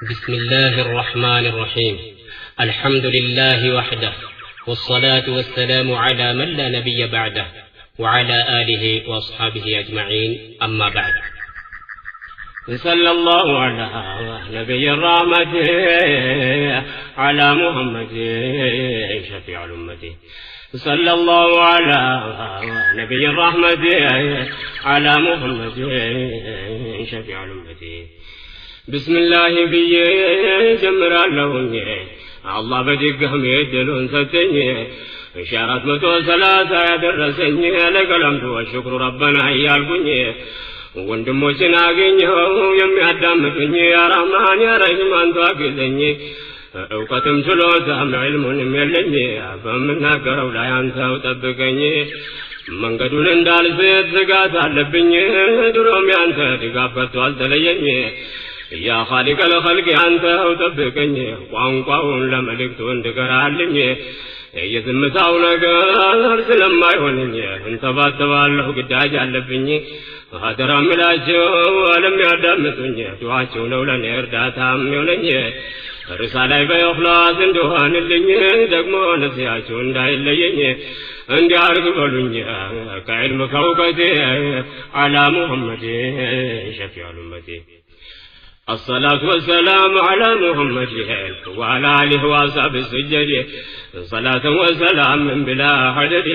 بسم الله الرحمن الرحيم. الحمد لله وحده، والصلاة والسلام على من لا نبي بعده، وعلى آله وأصحابه أجمعين. أما بعد، صلى الله على نبي الرحمة على محمد شفيع الأمة. صلى الله على نبي الرحمة على محمد شفيع الأمة. بسم الله بي جمر اللهن الله بدقهم يدلون ستني إشارات متوسلات يدرسني لك الحمد والشكر ربنا يالبني ወንድሞችን አገኘው የሚያዳምጡኝ ያ ረህማን ያ ረሂም አንተ አግዘኝ እውቀትም ችሎታም ዒልሙንም የለኝ በምናገረው ላይ አንተው ጠብቀኝ መንገዱን እንዳልስት ስጋት አለብኝ ድሮም ያንተ ድጋፍ ከቶ አልተለየኝ ያ ኻሊቅ ለኸልቅ አንተው ጠብቀኝ ቋንቋውን ለመልእክቱ እንድገራልኝ የዝምታው ነገር ስለማይሆንኝ እንተባተባለሁ ግዳጅ አለብኝ هذا ملاجو ولم يدمتني دعاء لولا نرداتهم يوني رسالة بإخلاص دوهان اللي دقمو نسياشون دا اللي عندي عرق بلوني كعلم فوقتي على محمد شفيع الأمة. الصلاة والسلام على محمد وعلى آله وأصحاب السجد صلاة وسلام من بلا حدد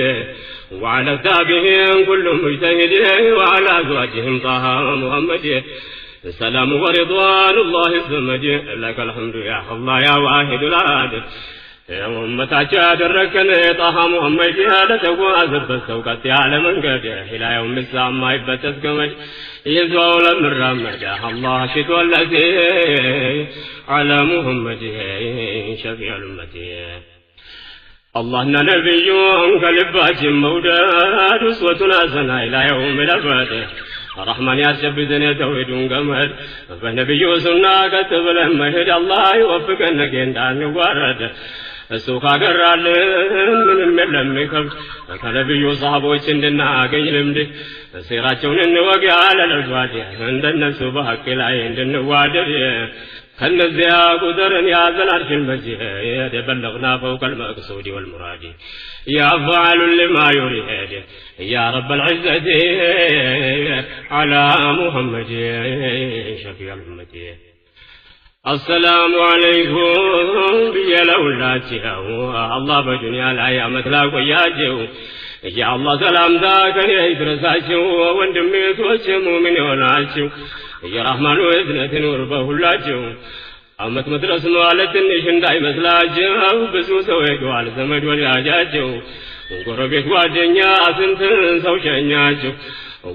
وعلى التابعين كل مجتهد وعلى أزواجهم طه محمد. السلام ورضوان الله الصمد لك الحمد يا الله يا واحد الأحد يا أمتاك دركني طه محمد هذا تواز بالسوقات على من قد إلى يوم الساعة ما يبتس قمج يزول من رمج الله شد الذي على محمد شفيع الأمة. الله نبيون قلبات موداد أسوتنا سنا إلى يوم الأبد الرحمن يسبدنا توحيدون قمر فنبي سنة كتب لما هدى الله يوفقنا كندان ورد السوق قرال من لمكم كنبي صحابه سندنا قيلمد سيراتون النواقع على الأجواد عند النفس بحق العين النوادر كنزيا قدرن يا ذا العرش المجيد بلغنا فوق المقصود والمراد يا فاعل لما يريد يا رب العزة على محمد شفيع الأمة. السلام عليكم يا لولاتها الله بدنيا الأيام تلاقوا ياجو يا الله سلام ذاك يدرساشو وندمي توشمو من يوناشو يا رحمن وإذنة نور بهلاجو أمت مدرس مالت النشن داي مسلاجو بسوس ويقوال زمد والياجاجو قربك وادنيا سنتن سوشنياجو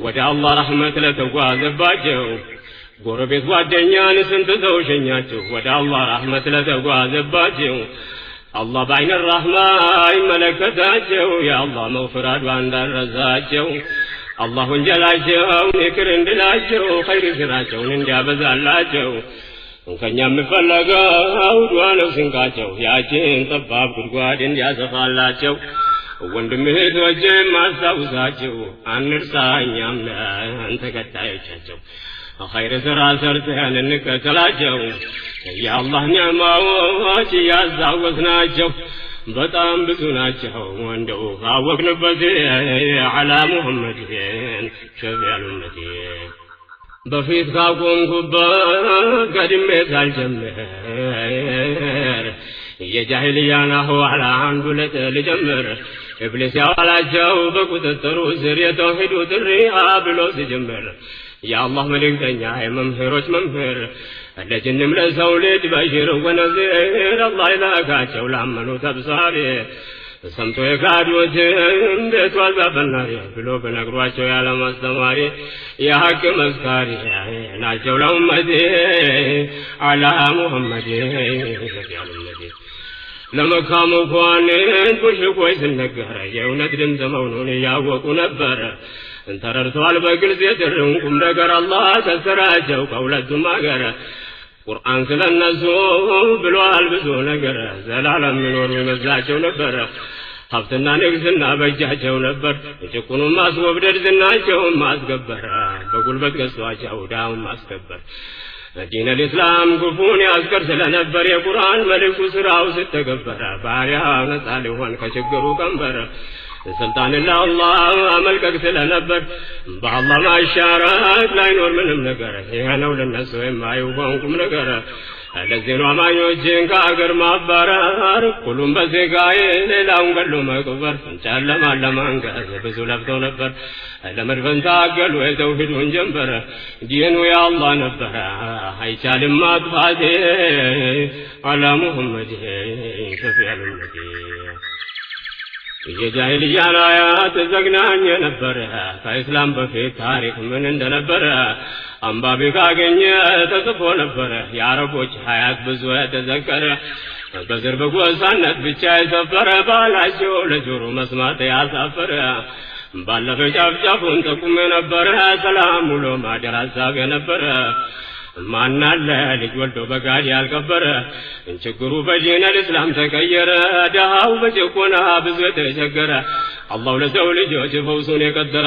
ودع الله رحمة لتقوى زباجو قربك وادنيا سنتن سوشنياجو ودع الله رحمة لتقوى زباجو الله بعين الرحمة ملكتاجو يا الله مغفرات وعند الرزاجو الله انجلاجو نكر اندلاجو خير سراجو ننجابز علاجو وكان يمفلقاو دوانو سنقاجو ياجين طباب قرقواد اندياسفالاجو وندمهد وجم عصاوزاجو عنرسان يامنا انت قتايجاجو خير سراسرتها لنكتلاجو يا الله نعماوات يازاوزناجو በጣም ብዙ ናቸው ወንደው አወቅንበት على محمد شفيع الأمة. በፊት ካቆምኩበት ቀድሜ ሳልጀምር የጃሂልያን አህዋል አንዱ ልጀምር ኢብሊስ ያዋላቸው በቁጥጥሩ ስር የተውሂዱ ጥሪ ብሎ ሲጀምር የአላህ መልእክተኛ የመምህሮች መምህር ለጅንም ለሰው ልጅ በሽር ወነዚር አላህ ይላካቸው ላመኑ ተብሳሪ ሰምቶ የካዱትን ቤቱ አልባበናሪ ብሎ በነግሯቸው ያለ ማስተማሪ የሐቅ መስካሪ ናቸው ለኡመቴ አላ ሙሐመድ ሸፊዕ الأمة. ለመካሙ ኳንን ቁሽቆይ ስነገረ የእውነት ድምፅ መሆኑን ያወቁ ነበር እንተረርቷል በግልጽ የድርንቁም ነገር አላህ ተሰራቸው ከሁለቱም አገር ቁርአን ስለነሱ ብሏል ብዙ ነገር ዘላለም የሚኖሩ ይመስላቸው ነበር ሀብትና ንግስና በእጃቸው ነበር ጭቁኑን ማስወብደድ ዝናቸውን ማስገበር በጉልበት ገዝቷቸው ዳውን ማስከበር ዲን الاسلام ጉፉን ያስቀር ስለነበር የቁርአን መልእክቱ ስራው ሲተገበረ ባሪያ ነፃ ሊሆን ከችግሩ ቀንበር ስልጣን ለአላህ አመልከክ ስለነበር በአላህ ማሻራት ላይኖር ምንም ነገር ይሄ ነው ለነሱ የማይሆንኩም ነገር ለዚህ ነው አማኞችን ከአገር ማባረር ሁሉም በዜጋዬ ሌላውን ገሎ መቅበር ጨለማ ለማንገስ ብዙ ለፍተው ነበር ለመድፈን ታገሉ የተውሂዱን ጀንበር ዲኑ የአላህ ነበር አይቻልም ማጥፋት አላ ሙሐመድ ሸፊዑል ኡመቲ የጃሂልያ አያት ዘግናኝ ነበር ከእስላም በፊት ታሪክ ምን እንደነበረ አንባቢ ካገኘ ተጽፎ ነበር የአረቦች ሀያት ብዙ ተዘከረ በዘር በጎሳነት ብቻ የሰፈረ ባላቸው ለጆሮ መስማት ያሳፈረ ባለፈ ጫፍጫፉን ጠቁም ነበር ሰላም ውሎ ማደር ሐሳብ ነበር ማናለ ልጅ ወልዶ በጋድ ያልከበረ ችግሩ በዲን الاسلام ተቀየረ ደሃው በጭቆና ብዙ ተቸገረ አላህ ለሰው ልጆች ፈውሱን የቀደረ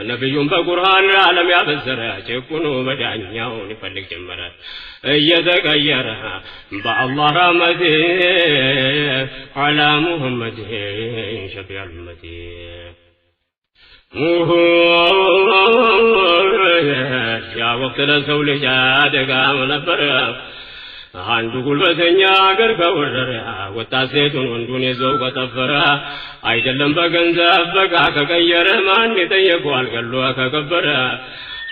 ነብዩን በቁርአን ዓለም ያበሰረ ጭቁኑ መዳኛውን ይፈልግ ጀመረ እየተቀየረ በአላህ ረህመት على محمد شفيع الأمة ያ ወቅት ለሰው ልጅ አደጋ ነበር አንዱ ጉልበተኛ አገር ከወረረ ወጣት ሴቱን ወንዱን ይዘው ከተፈረ አይደለም በገንዘብ በቃ ከቀየረ ማን ይጠየቀዋል ገሎ ከከበረ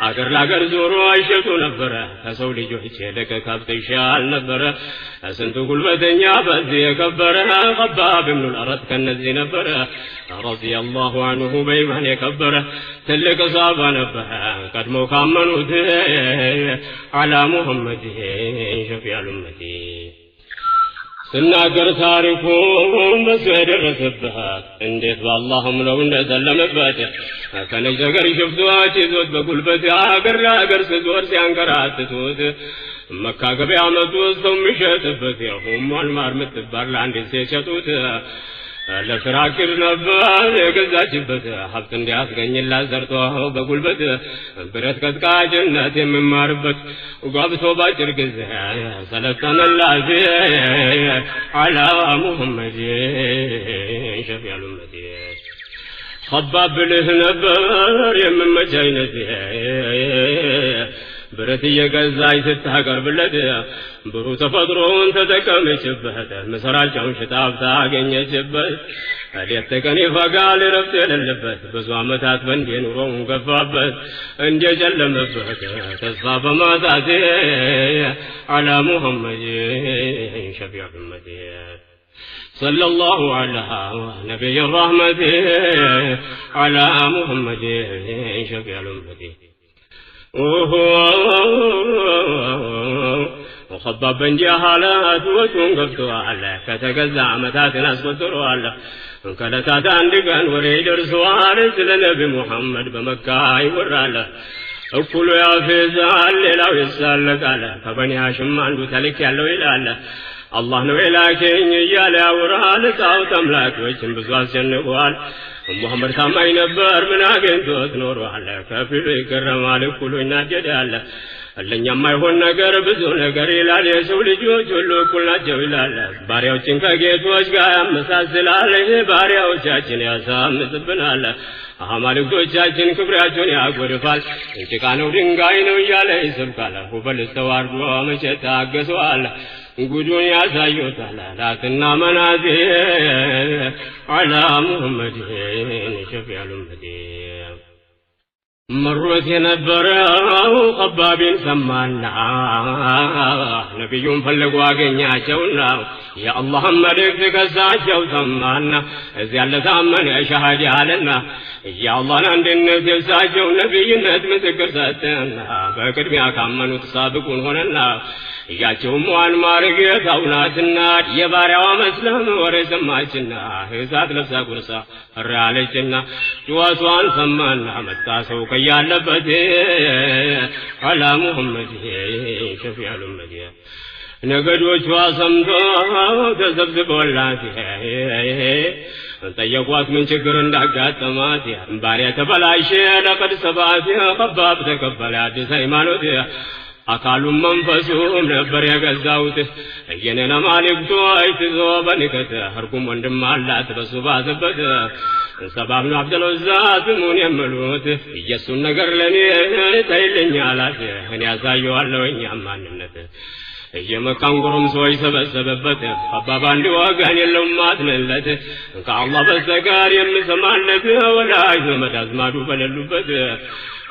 አገር ለአገር ዞሮ አይሸጡ ነበር ከሰው ልጆች የለቀ ከብት ይሻል ነበር ስንቱ ጉልበተኛ በዚህ የከበረ خباب بن الأرد ከነዚህ ነበር رضي الله عنه በኢማን የከበረ ትልቅ ዛባ ነበር ቀድሞ ካመኑት على محمد شفيع الأمة ስናገር ታሪኩን በሱ የደረሰበት እንዴት በአላህም ነው እንደሰለመበት ከነዚህ ሀገር ሽፍቶች ይዞት በጉልበት አገር ለአገር ስዞር ሲያንከራትቱት መካ ገበያ መጡ ሰው የሚሸጥበት የሁሟን ማር ምትባል ለአንዲት ሴት ሸጡት ለፍራቅር ነበር የገዛችበት ሀብት እንዲያስገኝላት ዘርቶ በጉልበት ብረት ቀጥቃጭነት የሚማርበት ጓብቶ ባጭር ጊዜ ሰለጠነላት على محمد شفيع الأمة خباب ብልህ ነበር የምመች አይነት ብረት እየገዛች ስታቀርብለት ብሩ ተፈጥሮን ተጠቀመችበት መሰራጫውን ሽጣብ ታገኘችበት ሌት ተቀን ይፈጋል ረፍት የሌለበት ብዙ ዓመታት በእንዴ ኑሮውን ገፋበት እንደ ጨለመበት ተስፋ በማጣት على محمد شفيع الأمة صلى الله على نبي الرحمة على محمد شفيع الأمة وخباب جهالات وتنقفتوال كتجزع متات ناس قطروال كلتات عندكن وريد رسوال لنبي محمد بمكة يورال እኩሉ ያፈዛል ሌላው ይሳለቃል ከበኒ ሐሽም አንዱ ተልክ ያለው ይላል አላህ ነው የላከኝ እያለ ያወራል ጣዖት አምላኮችን ብዙ አስጨንቋል ሙሐመድ ታማኝ ነበር ምን አገኝቶት ኖሯል ከፊሉ ይገረማል እኩሉ ይናደዳል ለኛም አይሆን ነገር ብዙ ነገር ይላል የሰው ልጆች ሁሉ እኩል ናቸው ይላል ባሪያዎችን ከጌቶች ጋር ያመሳስላል ባሪያዎቻችን ያሳምጽብናል አማልክቶቻችን ክብራቸውን ያጎድፋል ጭቃ ነው ድንጋይ ነው እያለ ይሰብካል ሁበል ተዋርዶ መቼ ታገሰዋል ጉዱን ያሳዩታል ላትና መናዜ على محمد شفيع الأمة መሮት የነበረው خبابን ሰማና ነብዩን ፈልጎ አገኛቸውና የአላህ መልእክት ከሳቸው ሰማና እዚያ ለታመነ ሸሃዳ አለና የአላህን አንድነት የሳቸው ነብይነት ምስክር ሰጠና በቅድሚያ ካመኑት ሳብቁን ሆነና ያቸውም ዋን ማርገ ታውናትና የባሪያዋ መስለም ወሬ ሰማችና እሳት ለብሳ ጉርሳ አራለችና ዱዓቷን ሰማና መጣ ሰው ከያለበት على محمد شفيع الأمة ነገዶቿ ሰምተው ተሰብስበውላት ጠየቋት ምን ችግር እንዳጋጠማት ባሪያ ተበላሸ ለቀድ ሰባት خباب ተቀበለ አዲስ ሃይማኖት አካሉም መንፈሱም ነበር የገዛውት የነና ማልክቶ አይትዞ በንከተ ህርጉም ወንድም አላት በሱ ባዘበት ሰባብ ነው አብደልዛ ስሙን የምሉት ኢየሱስ ነገር ለኔ ታይለኛላት እኔ ያሳየዋለሁ ማንነት የመካን ጎረምሶች ሰበሰበበት አባባ እንዲወጋን የለውም ማትነለት ከአላህ በስተቀር የምሰማለት ወላጅ ዘመድ አዝማዱ በሌሉበት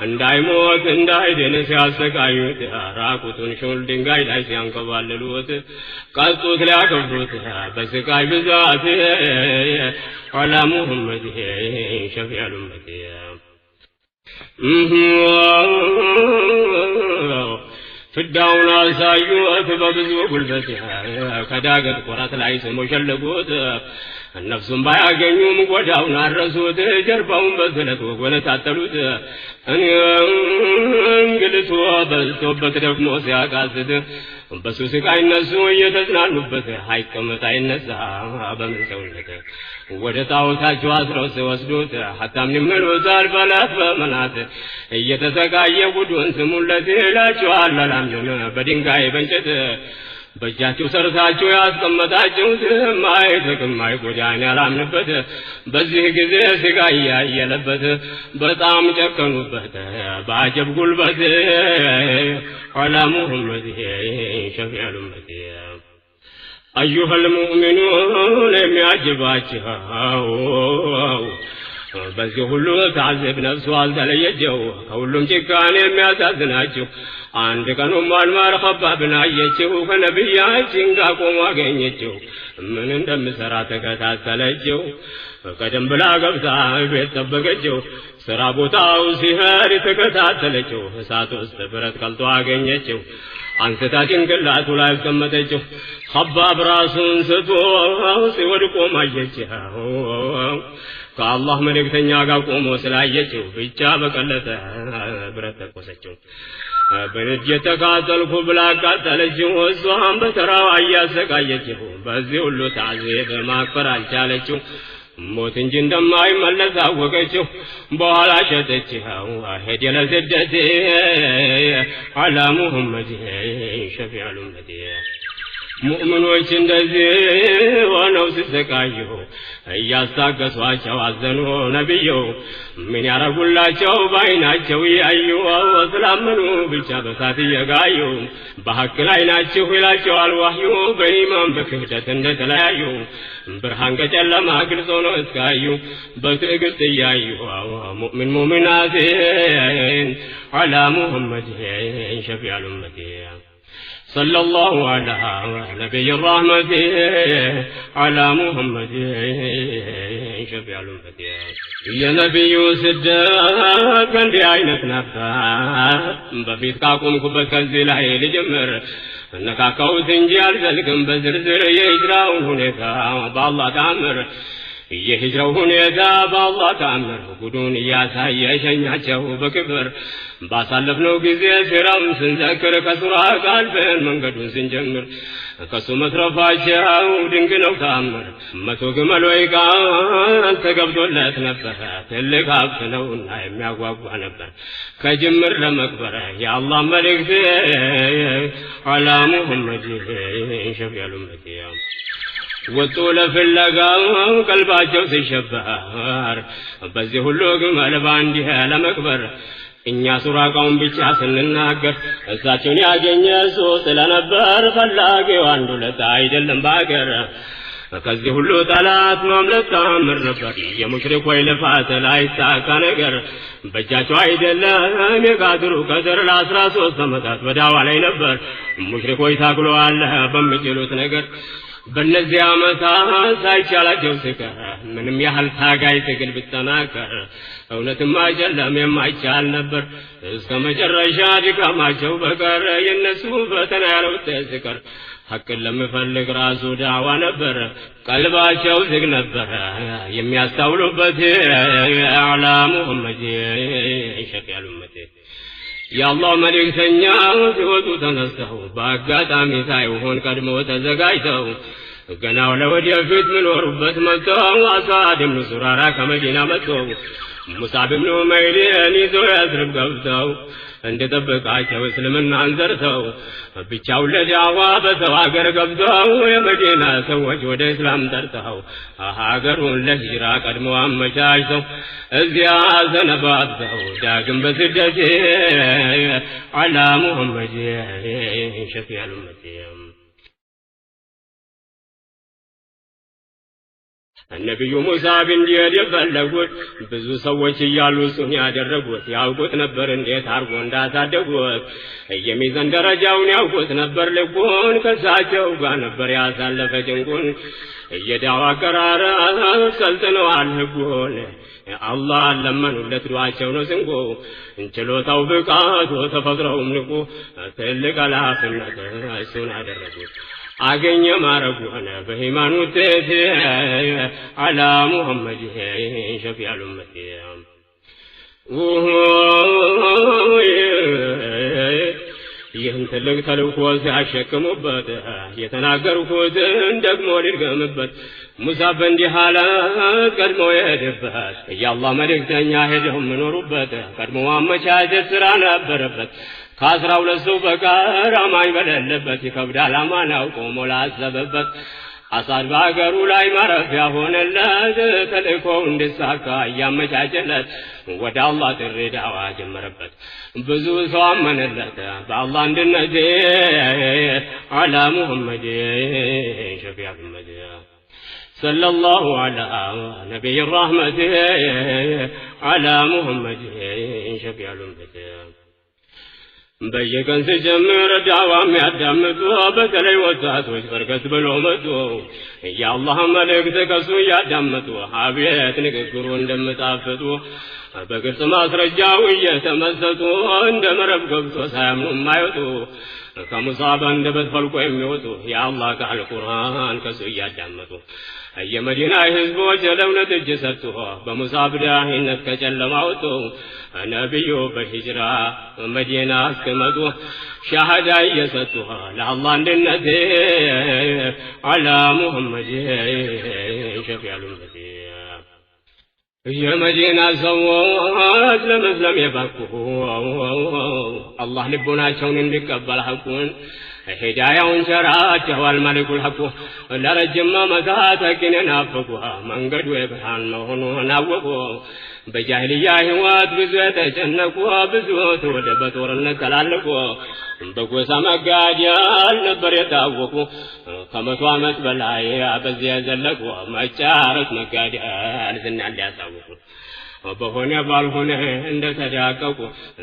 እንዳይሞት እንዳይድን ሲያሰቃዩት ራቁቱን ሾል ድንጋይ ላይ ሲያንከባልሉት ቀጡት ሊያከብሩት በስቃይ ብዛት ዐላ ሙሐመድ ሸፊዑል ኡመት ፍዳውን አሳዩት በብዙ ጉልበት ከዳገት ቆራት ላይ ስሞሸለጉት ነፍሱን ባያገኙም ጎዳውን አረሱት ጀርባውን በስለት ወጎነታተሉት እንግልቱ በዝቶበት ደግሞ ሲያቃስት በሱ ስቃይ እነሱ እየተዝናኑበት አይቀመጥ አይነሳ በምን ሰውነት ወደ ጣዖታቸው አስረው ሲወስዱት ሐታም ይመሉታል በላት በመናት እየተሰቃየ ጉዱን ስሙለት ይላቸዋል አላምንም በድንጋይ በእንጨት በእጃቸው ሰርታቸው ያስቀመጣቸው ማይጠቅም ማይጎዳን ያላምንበት በዚህ ጊዜ ስቃይ ያየለበት በጣም ጨከኑበት በአጀብ ጉልበት ዐላ ሙሐመድ ሸፊዑል ኡመት أيها المؤمنون የሚያጅባችሁ በዚህ ሁሉ ታዝብ ነፍሱ አልተለየችው ከሁሉም ጭካኔ የሚያሳዝናችሁ አንድ ቀኑም አልማር ኸባብን አየችው ከነቢያችን ጋር ቆሞ አገኘችው ምን እንደምሰራ ተከታተለችው ቀደም ብላ ገብታ ቤት ጠበቀችው ስራ ቦታው ሲሄድ ተከታተለችው እሳት ውስጥ ብረት ቀልጦ አገኘችው አንስታ ጭንቅላቱ ላይ አስቀመጠችው ኸባብ ራሱን ስቶ ሲወድቆ ማየችው ከአላህ መልእክተኛ ጋር ቆሞ ስላየችው ብቻ በቀለጠ ብረት ተቆሰችው በእጅ ተቃጠልኩ ብላ አቃጠለችው እሷም በተራዋ እያሰቃየችው በዚህ ሁሉ ታዝብ ማክበር አልቻለችው ሞት እንጂ እንደማይመለስ አወቀችው በኋላ ሸጠችው ሄደ ለስደት ዐላ ሙሐመድ ሸፊዑል ኡመት ሙእሚኖች እንደዚህ ሆነው ሲሰቃዩ እያስታገሷቸው አዘኑ ነብዩ ምን ያረጉላቸው ባይናቸው ያዩ ስላመኑ ብቻ በሳት እየጋዩ በሐቅ ላይ ናችሁ ይላቸዋል ወህዩ በኢማን በክህደት እንደተለያዩ ብርሃን ከጨለማ ግልጽ ሆኖ እስካዩ በትዕግስት እያዩ ሙእሚን ሙእሚናትን ዐላ ሙሐመድ ሸፊዑል ኡመት صلى الله على نبي الرحمة على محمد شفيع الأمة يا نبي صدق عندي عينك نفسك بفيت كاكم كبت كنزي لحيل جمر نكاكو تنجال ذلكم بزرزر يجراون هناك بالله تعمر የሂጅራው ሁኔታ በአላህ ተአምር ጉዱን እያሳየ ሸኛቸው በክብር ባሳለፍነው ጊዜ ሲራውን ስንዘክር ከሱራ ቃልፈን መንገዱን ስንጀምር ከሱ መትረፋቸው ድንቅ ነው ተአምር መቶ ግመሎች ቃል ተገብቶለት ነበር ትልቅ ሀብት ነውና የሚያጓጓ ነበር ከጅምር ለመክበር የአላህ መልእክት ዐላ ሙሐመድ ሸፊዑል ኡመት ወጡ ለፍለጋው ቀልባቸው ሲሸበር በዚህ ሁሉ ግመል ባንዲ ለመክበር እኛ ሱራቃውን ብቻ ስንናገር እሳቸውን ያገኘ እሱ ስለነበር ፈላጊው አንዱ ለታ አይደለም ባገር ከዚህ ሁሉ ጠላት ማምለጥ ታምር ነበር የሙሽሪኮች ልፋት ላይሳካ ነገር በእጃቸው አይደለም የጋድሩ ከዘር ለ13 ዓመታት በዳዋ ላይ ነበር ሙሽሪኮች ታግለዋል በሚችሉት ነገር በእነዚህ ዓመታት ሳይቻላቸው ሲቀር ምንም ያህል ታጋይ ትግል ቢጠናከር እውነትም አይደለም የማይቻል ነበር እስከ መጨረሻ ድካማቸው በቀር የነሱ ፈተና ያለው ሲቀር ሐቅን ለሚፈልግ ራሱ ዳዋ ነበር ቀልባቸው ዝግ ነበር የሚያስተውሉበት ዐላ ሙሐመድ ሸፊዑል ኡመት የአላህ መልእክተኛ ሲወጡ ተነስተው በአጋጣሚ ሳይሆን ቀድሞ ተዘጋጅተው ገናው ለወደፊት ምኖሩበት መጥተው አሳድ ብኑ ሱራራ ከመዲና መጥተው ሙሳብ ብኑ ዑመይርን ይዘው ያስርብ ገብተው እንደጠበቃቸው እስልምናን ዘርተው ብቻው ለዳዋ በሰው ሀገር ገብተው የመዲና ሰዎች ወደ እስላም ጠርተው ሀገሩን ለሂጅራ ቀድመው አመቻችተው እዚያ ዘነባብተው ዳግም በስደት አላ ሙሐመድ ሸፊዑል ኡመት ነብዩ ሙሳ እንዲሄድ የፈለጉት ብዙ ሰዎች እያሉ እሱን ያደረጉት ያውቁት ነበር እንዴት አርጎ እንዳሳደጉት የሚዘን ደረጃውን ያውቁት ነበር ልቡን ከሳቸው ጋር ነበር ያሳለፈ ጭንቁን የዳዋ ቀራራ ሰልጥነዋል ህጉን አላህ ለመኑለት ዱዓቸው ነው ስንቁ እንችሎታው ብቃቱ ተፈጥሮውም ንቁ ትልቅ ኃላፊነት እሱን አደረጉት አገኘ ማረጉ ሆነ በሃይማኖት አላ ሙሐመድ ሸፊዑል ኡመት ይህን ትልቅ ተልእኮ ሲያሸክሙበት የተናገርኩትን ደግሞ ልድገምበት ሙሳ በእንዲህ አላት ቀድሞ የሄደበት የአላህ መልእክተኛ ሄደው ምኖሩበት ቀድሞ አመቻቸት ስራ ነበረበት ከ12 ሰው በቀር አማኝ በሌለበት ይከብዳል አማን አውቆ ሞላሰበበት አሳድ በአገሩ ላይ ማረፊያ ሆነለት ተልእኮው እንዲሳካ እያመቻቸለት ወደ አላህ ጥሪ ዳዋ ጀመረበት ብዙ ሰው አመነለት በአላህ አንድነት አላ ሙሐመድ ሸፊዑል ኡመት ሰለላሁ ዐላ ነቢይ ረህመት አላ ሙሐመድ ሸፊዑል ኡመት በየቀን ሲጀምር ዳዋም ያዳምጡ በተለይ ወጣቶች በርከት ብለው መጡ የአላህ መልእክት ከሱ ያዳምጡ አቤት ንግግሩ እንደምጣፍጡ በግልጽ ማስረጃው እየተመሰጡ እንደ መረብ ገብቶ ሳያምኑ የማይወጡ ከሙሳ አንደበት ፈልቆ የሚወጡ የአላህ ቃል ቁርአን ከሱ እያዳመጡ የመዲና ህዝቦች ለእውነት እጅ ሰጡ በሙሳ ዳሂነት ከጨለማ ወጡ ነብዩ በሂጅራ መዲና እስከመጡ ሻሃዳ እየሰጡ ለአላህ አንድነት አላ ሙሐመድ ሸፊዑል ኡመት የመዲና ሰዎች ለመስለም የበቁ አላህ ልቦናቸውን እንዲቀበል ሐቁን ሂዳያውን ሸራቸዋል መሊኩል ሐቁ ለረጅም ዓመታት ግን ናፈቁ መንገዱ የብርሃን መሆኑን አወቁ በጃሂልያ ህይወት ብዙ የተጨነቁ ብዙ ወደ በጦርነት ተላለቁ በጎሳ መጋደል ነበር የታወቁ ከመቶ ዓመት በላይ በዚያ ዘለቁ መጫረስ መጋደል ዝናን ሊያሳውቁ በሆነ ባልሆነ እንደተዳቀቁ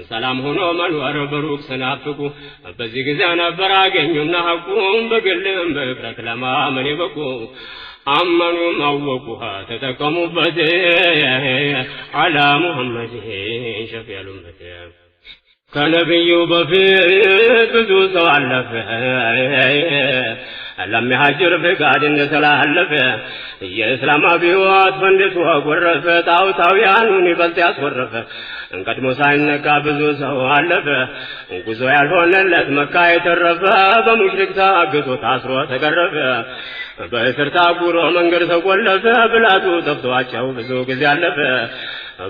ሰላም ሆኖ መኖር በሩቅ ስናፍቁ በዚህ ጊዜ ነበር አገኙና ሐቁን በግልም በህብረት ለማመን የበቁ አመኑም አወቁ ተጠቀሙበት አላ ሙሐመድ ሸፊዑል ኡመት ከነብዩ በፊት ብዙ ሰው አለፈ ለሚሃጅር ፍቃድ እንደተላለፈ የእስላም አብዮት ፈንድቶ ጎረፈ ጣዖታውያኑን ይበልጥ ያስወረፈ ቀድሞ ሳይነካ ብዙ ሰው አለፈ ጉዞ ያልሆነለት መካ የተረፈ በሙሽሪክ ታግቶ ታስሮ ተገረፈ በእስር ታጉሮ መንገድ ተቆለፈ ብላቱ ጠፍቷቸው ብዙ ጊዜ አለፈ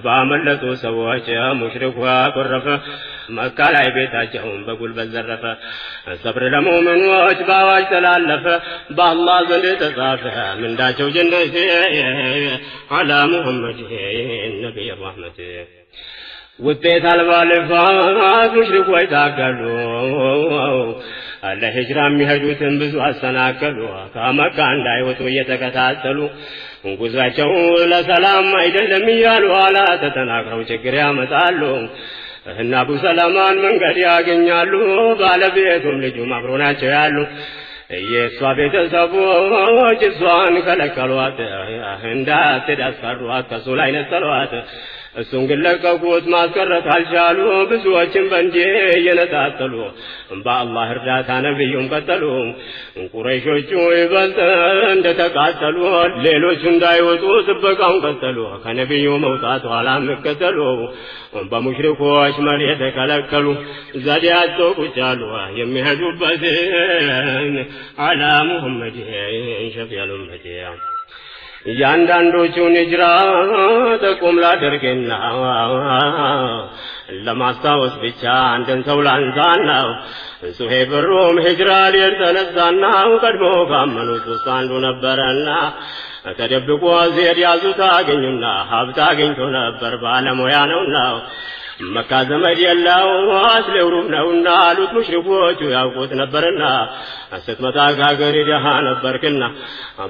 ባመለጡ ሰዎች ሙሽሪኩ አኮረፈ መካ ላይ ቤታቸውን በጉልበት ዘረፈ ሰብር ለሙእሚኖች ባዋጅ ተላለፈ በአላህ ዘንድ ተጻፈ ምንዳቸው ጀነት አላ ሙሐመድ ነቢይ ረህመት ውጤት አልባ ልፋት ሙሽሪኮች ታገሉ ለሂጅራ የሚሄዱትን ብዙ አሰናከሉ ከመካ እንዳይወጡ እየተከታተሉ ጉዟቸው ለሰላም አይደለም እያሉ ኋላ ተጠናክረው ችግር ያመጣሉ እና አቡ ሰላማን መንገድ ያገኛሉ ባለቤቱም ልጁም አብሮ ናቸው ያሉ የሷ ቤተሰቦች እሷን ከለከሏት እንዳትሄድ አስፈሯት ከሱ ላይ ነጠሏት እሱን ግን ለቀቁት ማስቀረት አልቻሉ ብዙዎችን በእንዴ እየነጣጠሉ በአላህ እርዳታ ነብዩን ቀጠሉ ቁረይሾቹ ይበልጥ እንደተቃጠሉ ሌሎቹ እንዳይወጡ ጥበቃውን ቀጠሉ ከነብዩ መውጣት ኋላ መከተሉ በሙሽሪኮች መሬት ተከለከሉ ዘዴያቸው ቁጭ አሉ የሚሄዱበትን አላ ሙሐመድ ሸፊዑል ኡመት ያንዳንዶቹን ሂጅራ ተቆም ላደርግና ለማስታወስ ብቻ አንድን ሰው ላንሳና ሱሄብ ሩም ሂጅራ ሊተነሳና ቀድሞ ካመኑት ውስጥ አንዱ ነበረና ተደብቆ ዜድ ያዙት አገኙና ሀብት አግኝቶ ነበር ባለሙያ ነውና መካ ዘመድ የለው አስሌው ሩም ነውና አሉት ሙሽሪኮቹ ያውቁት ነበርና ስትመጣ ከሀገር ደሃ ነበርክና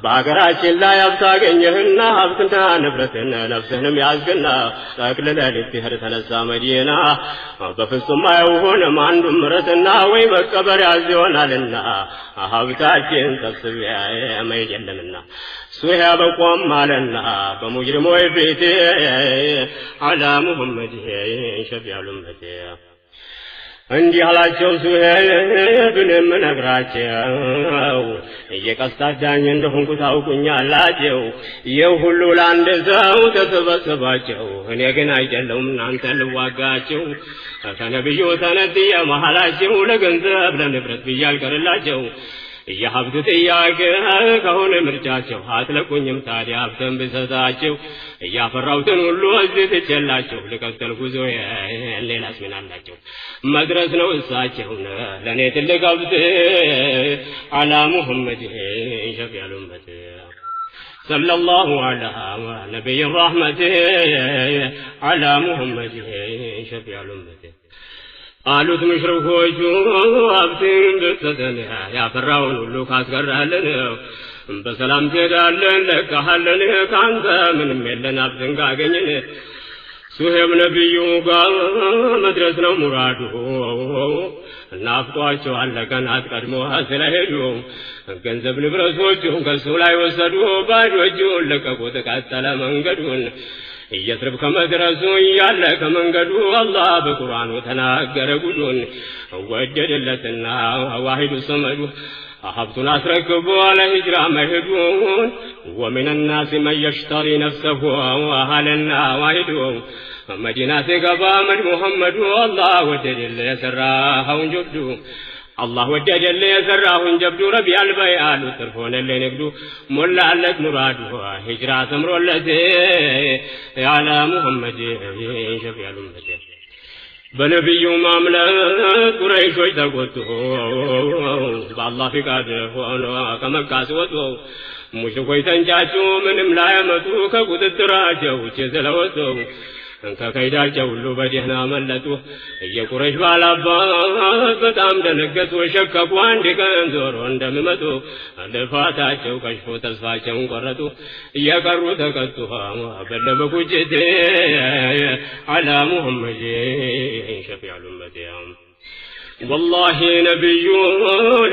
በሀገራችን ላይ ሀብት አገኘህና ሀብትና ንብረትን ነፍስህንም ያዝግና ጠቅልለህ ልትሄድ ተነሳ መዲና በፍጹም አይሆንም አንዱም ምረትና ወይ መቀበሪያ ይሆናልና ሀብታችን ሰብስቢያ መሄድ የለምና ሱያ በቆም ማለና በሙጅሪሞች ፊት አላ ሙሐመድ ሸፊዑል ኡመት እንዲህ አላቸው ሱሄብንም ነግራቸው እየቀስታት ዳኝ እንደሆንኩ ታውቁኛላችሁ ይህ ሁሉ ለአንድ ሰው ተሰበሰባቸው እኔ ግን አይደለሁም እናንተን ልዋጋችሁ ከነብዩ ተነጥዬ መሃላችሁ ለገንዘብ ለንብረት ብዬ አልቀርላቸው የሀብት ጥያቄ ከሆነ ምርጫቸው አትለቁኝም ታዲያ ሀብትን ብሰጣቸው እያፈራሁትን ሁሉ እዚህ ትችላቸው ልቀጥል ጉዞዬ ሌላስ ምን አላቸው መድረስ ነው እሳቸውን ለእኔ ትልቅ ሀብት አላ ሙሐመድ ሸፊዑል ኡመት ሰለላሁ ዐላ ነቢይ ረሕመት አላ ሙሐመድ ሸፊዑል ኡመት አሉት ሙሽሪኮቹ ሀብትን ብትሰጠን ያፈራውን ሁሉ ካስቀራለን በሰላም ትሄዳለን ለቀሃለን ካንተ ምንም የለን ሀብትን ካገኘን ሱሄብ ነብዩ ጋር መድረስ ነው ሙራዱ ናፍቋቸዋል ለቀናት ቀድሞ ስለሄዱ ገንዘብ ንብረቶቹን ከሱ ላይ ወሰዱ ባዶ እጁን ለቀቁት ቀጠለ መንገዱን يثرب كما درسوا يالا كما قدوا الله بقرآن وتناقر قدون وجد لتنا واحد الصمد أحبت ناسركبوا على هجرة مهدون ومن الناس من يشتري نفسه وأهلنا واحدون مدينة قبامة محمد الله وجد اللي سراها ونجبدو الله وجد اللي سراها ونجبدو ربي البيان وترفون اللي نقدو ملا لك مراده هجرة ثمر التي على محمد شفيع الأمة بنبي مملك قريش ويتقوتو بالله في قادر كما كاسوتو مشركوي تنجاتو من ملايمتو كقدتراجو تزلوتو ከከይዳቸው ሁሉ በደህና መለጡ የቁረይሽ ባላባት በጣም ደነገጡ ሸከፉ አንድ ቀን ዞሮ እንደሚመጡ ልፋታቸው ከሽፎ ተስፋቸውን ቆረጡ እየቀሩ ተቀጡ በለበቁጭት አላ ሙሐመድ ሸፊዑል ኡመት والله ነብዩ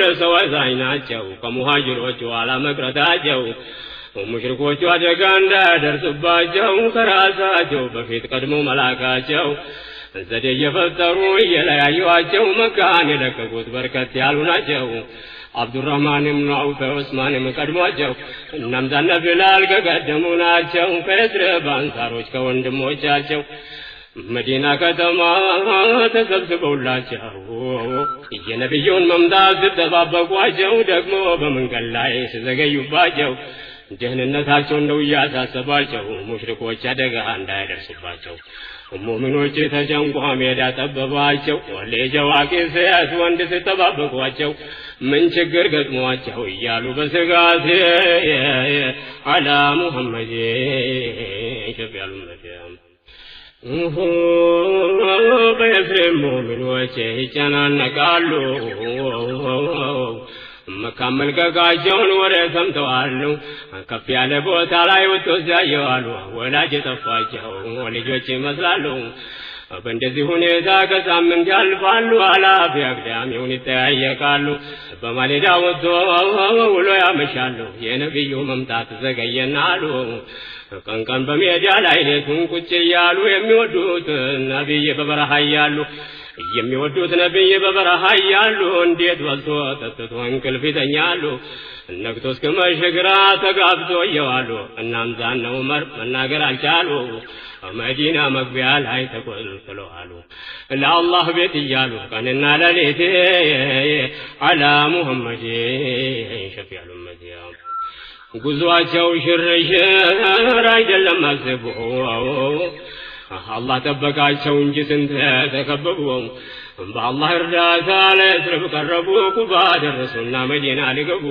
ለሰው አዛኝ ናቸው ከሙሃጅሮቹ ኋላ መቅረታቸው ሙሽሪኮቹ አደጋ እንዳደርስባቸው ከራሳቸው በፊት ቀድሞ መላካቸው ዘዴ እየፈጠሩ እየለያዩአቸው መካን የለቀቁት በርከት ያሉ ናቸው አብዱራህማን ብኑ ዐውፍ ዑስማንም ቀድሟቸው እነምዛነ ቢላል ከቀደሙ ናቸው ከየስሪብ አንሳሮች ከወንድሞቻቸው መዲና ከተማ ተሰብስበውላቸው የነብዩን መምጣት ሲጠባበቋቸው ደግሞ በመንገድ ላይ ሲዘገዩባቸው ደህንነታቸው እንደው ያሳሰባቸው ሙሽሪኮች አደጋ እንዳይደርስባቸው ሙእሚኖች ተጨንቆ ሜዳ ጠበባቸው ወለጀዋቂ ሲያስ ወንድ ሲተባበቋቸው ምን ችግር ገጥሟቸው እያሉ በስጋት አላ ሙሐመድ ሸፊዑል ኡመት በየስሪብ ሙእሚኖች ይጨናነቃሉ መካም መልቀቃቸውን ወሬ ሰምተዋል ከፍ ያለ ቦታ ላይ ወጥተው ሲያየዋሉ ወላጅ ጠፋቸው ልጆች ይመስላሉ በእንደዚህ ሁኔታ ከሳምንት ያልፋሉ አላፊ አግዳሚውን ይጠያየቃሉ በማለዳ ወጥቶ ውሎ ያመሻሉ የነብዩ መምጣት ዘገየና አሉ ቀን በሜዳ ላይ ሌቱን ቁጭ ያሉ የሚወዱት ነብይ በበረሃ ያሉ የሚወዱት ነብይ በበረሃ ያሉ እንዴት ወልቶ ተጥቶ እንቅልፍ ይተኛሉ ነግቶ እስከመሸ ግራ ተጋብቶ ይዋሉ እናም ዛነ ዑመር መናገር አልቻሉ መዲና መግቢያ ላይ ተቆልፈው አሉ ለአላህ ቤት ይያሉ ቀንና ሌሊት አላ ሙሐመድ ሸፊዑል ኡመቲያ ጉዟቸው ሽርሽር አይደለም አስቡ አላህ ተበቃቸው እንጂ ስንት ተከበቡ በአላህ እርዳታ ለእስር ቀረቡ ኩባ ደረሱና መዲና ሊገቡ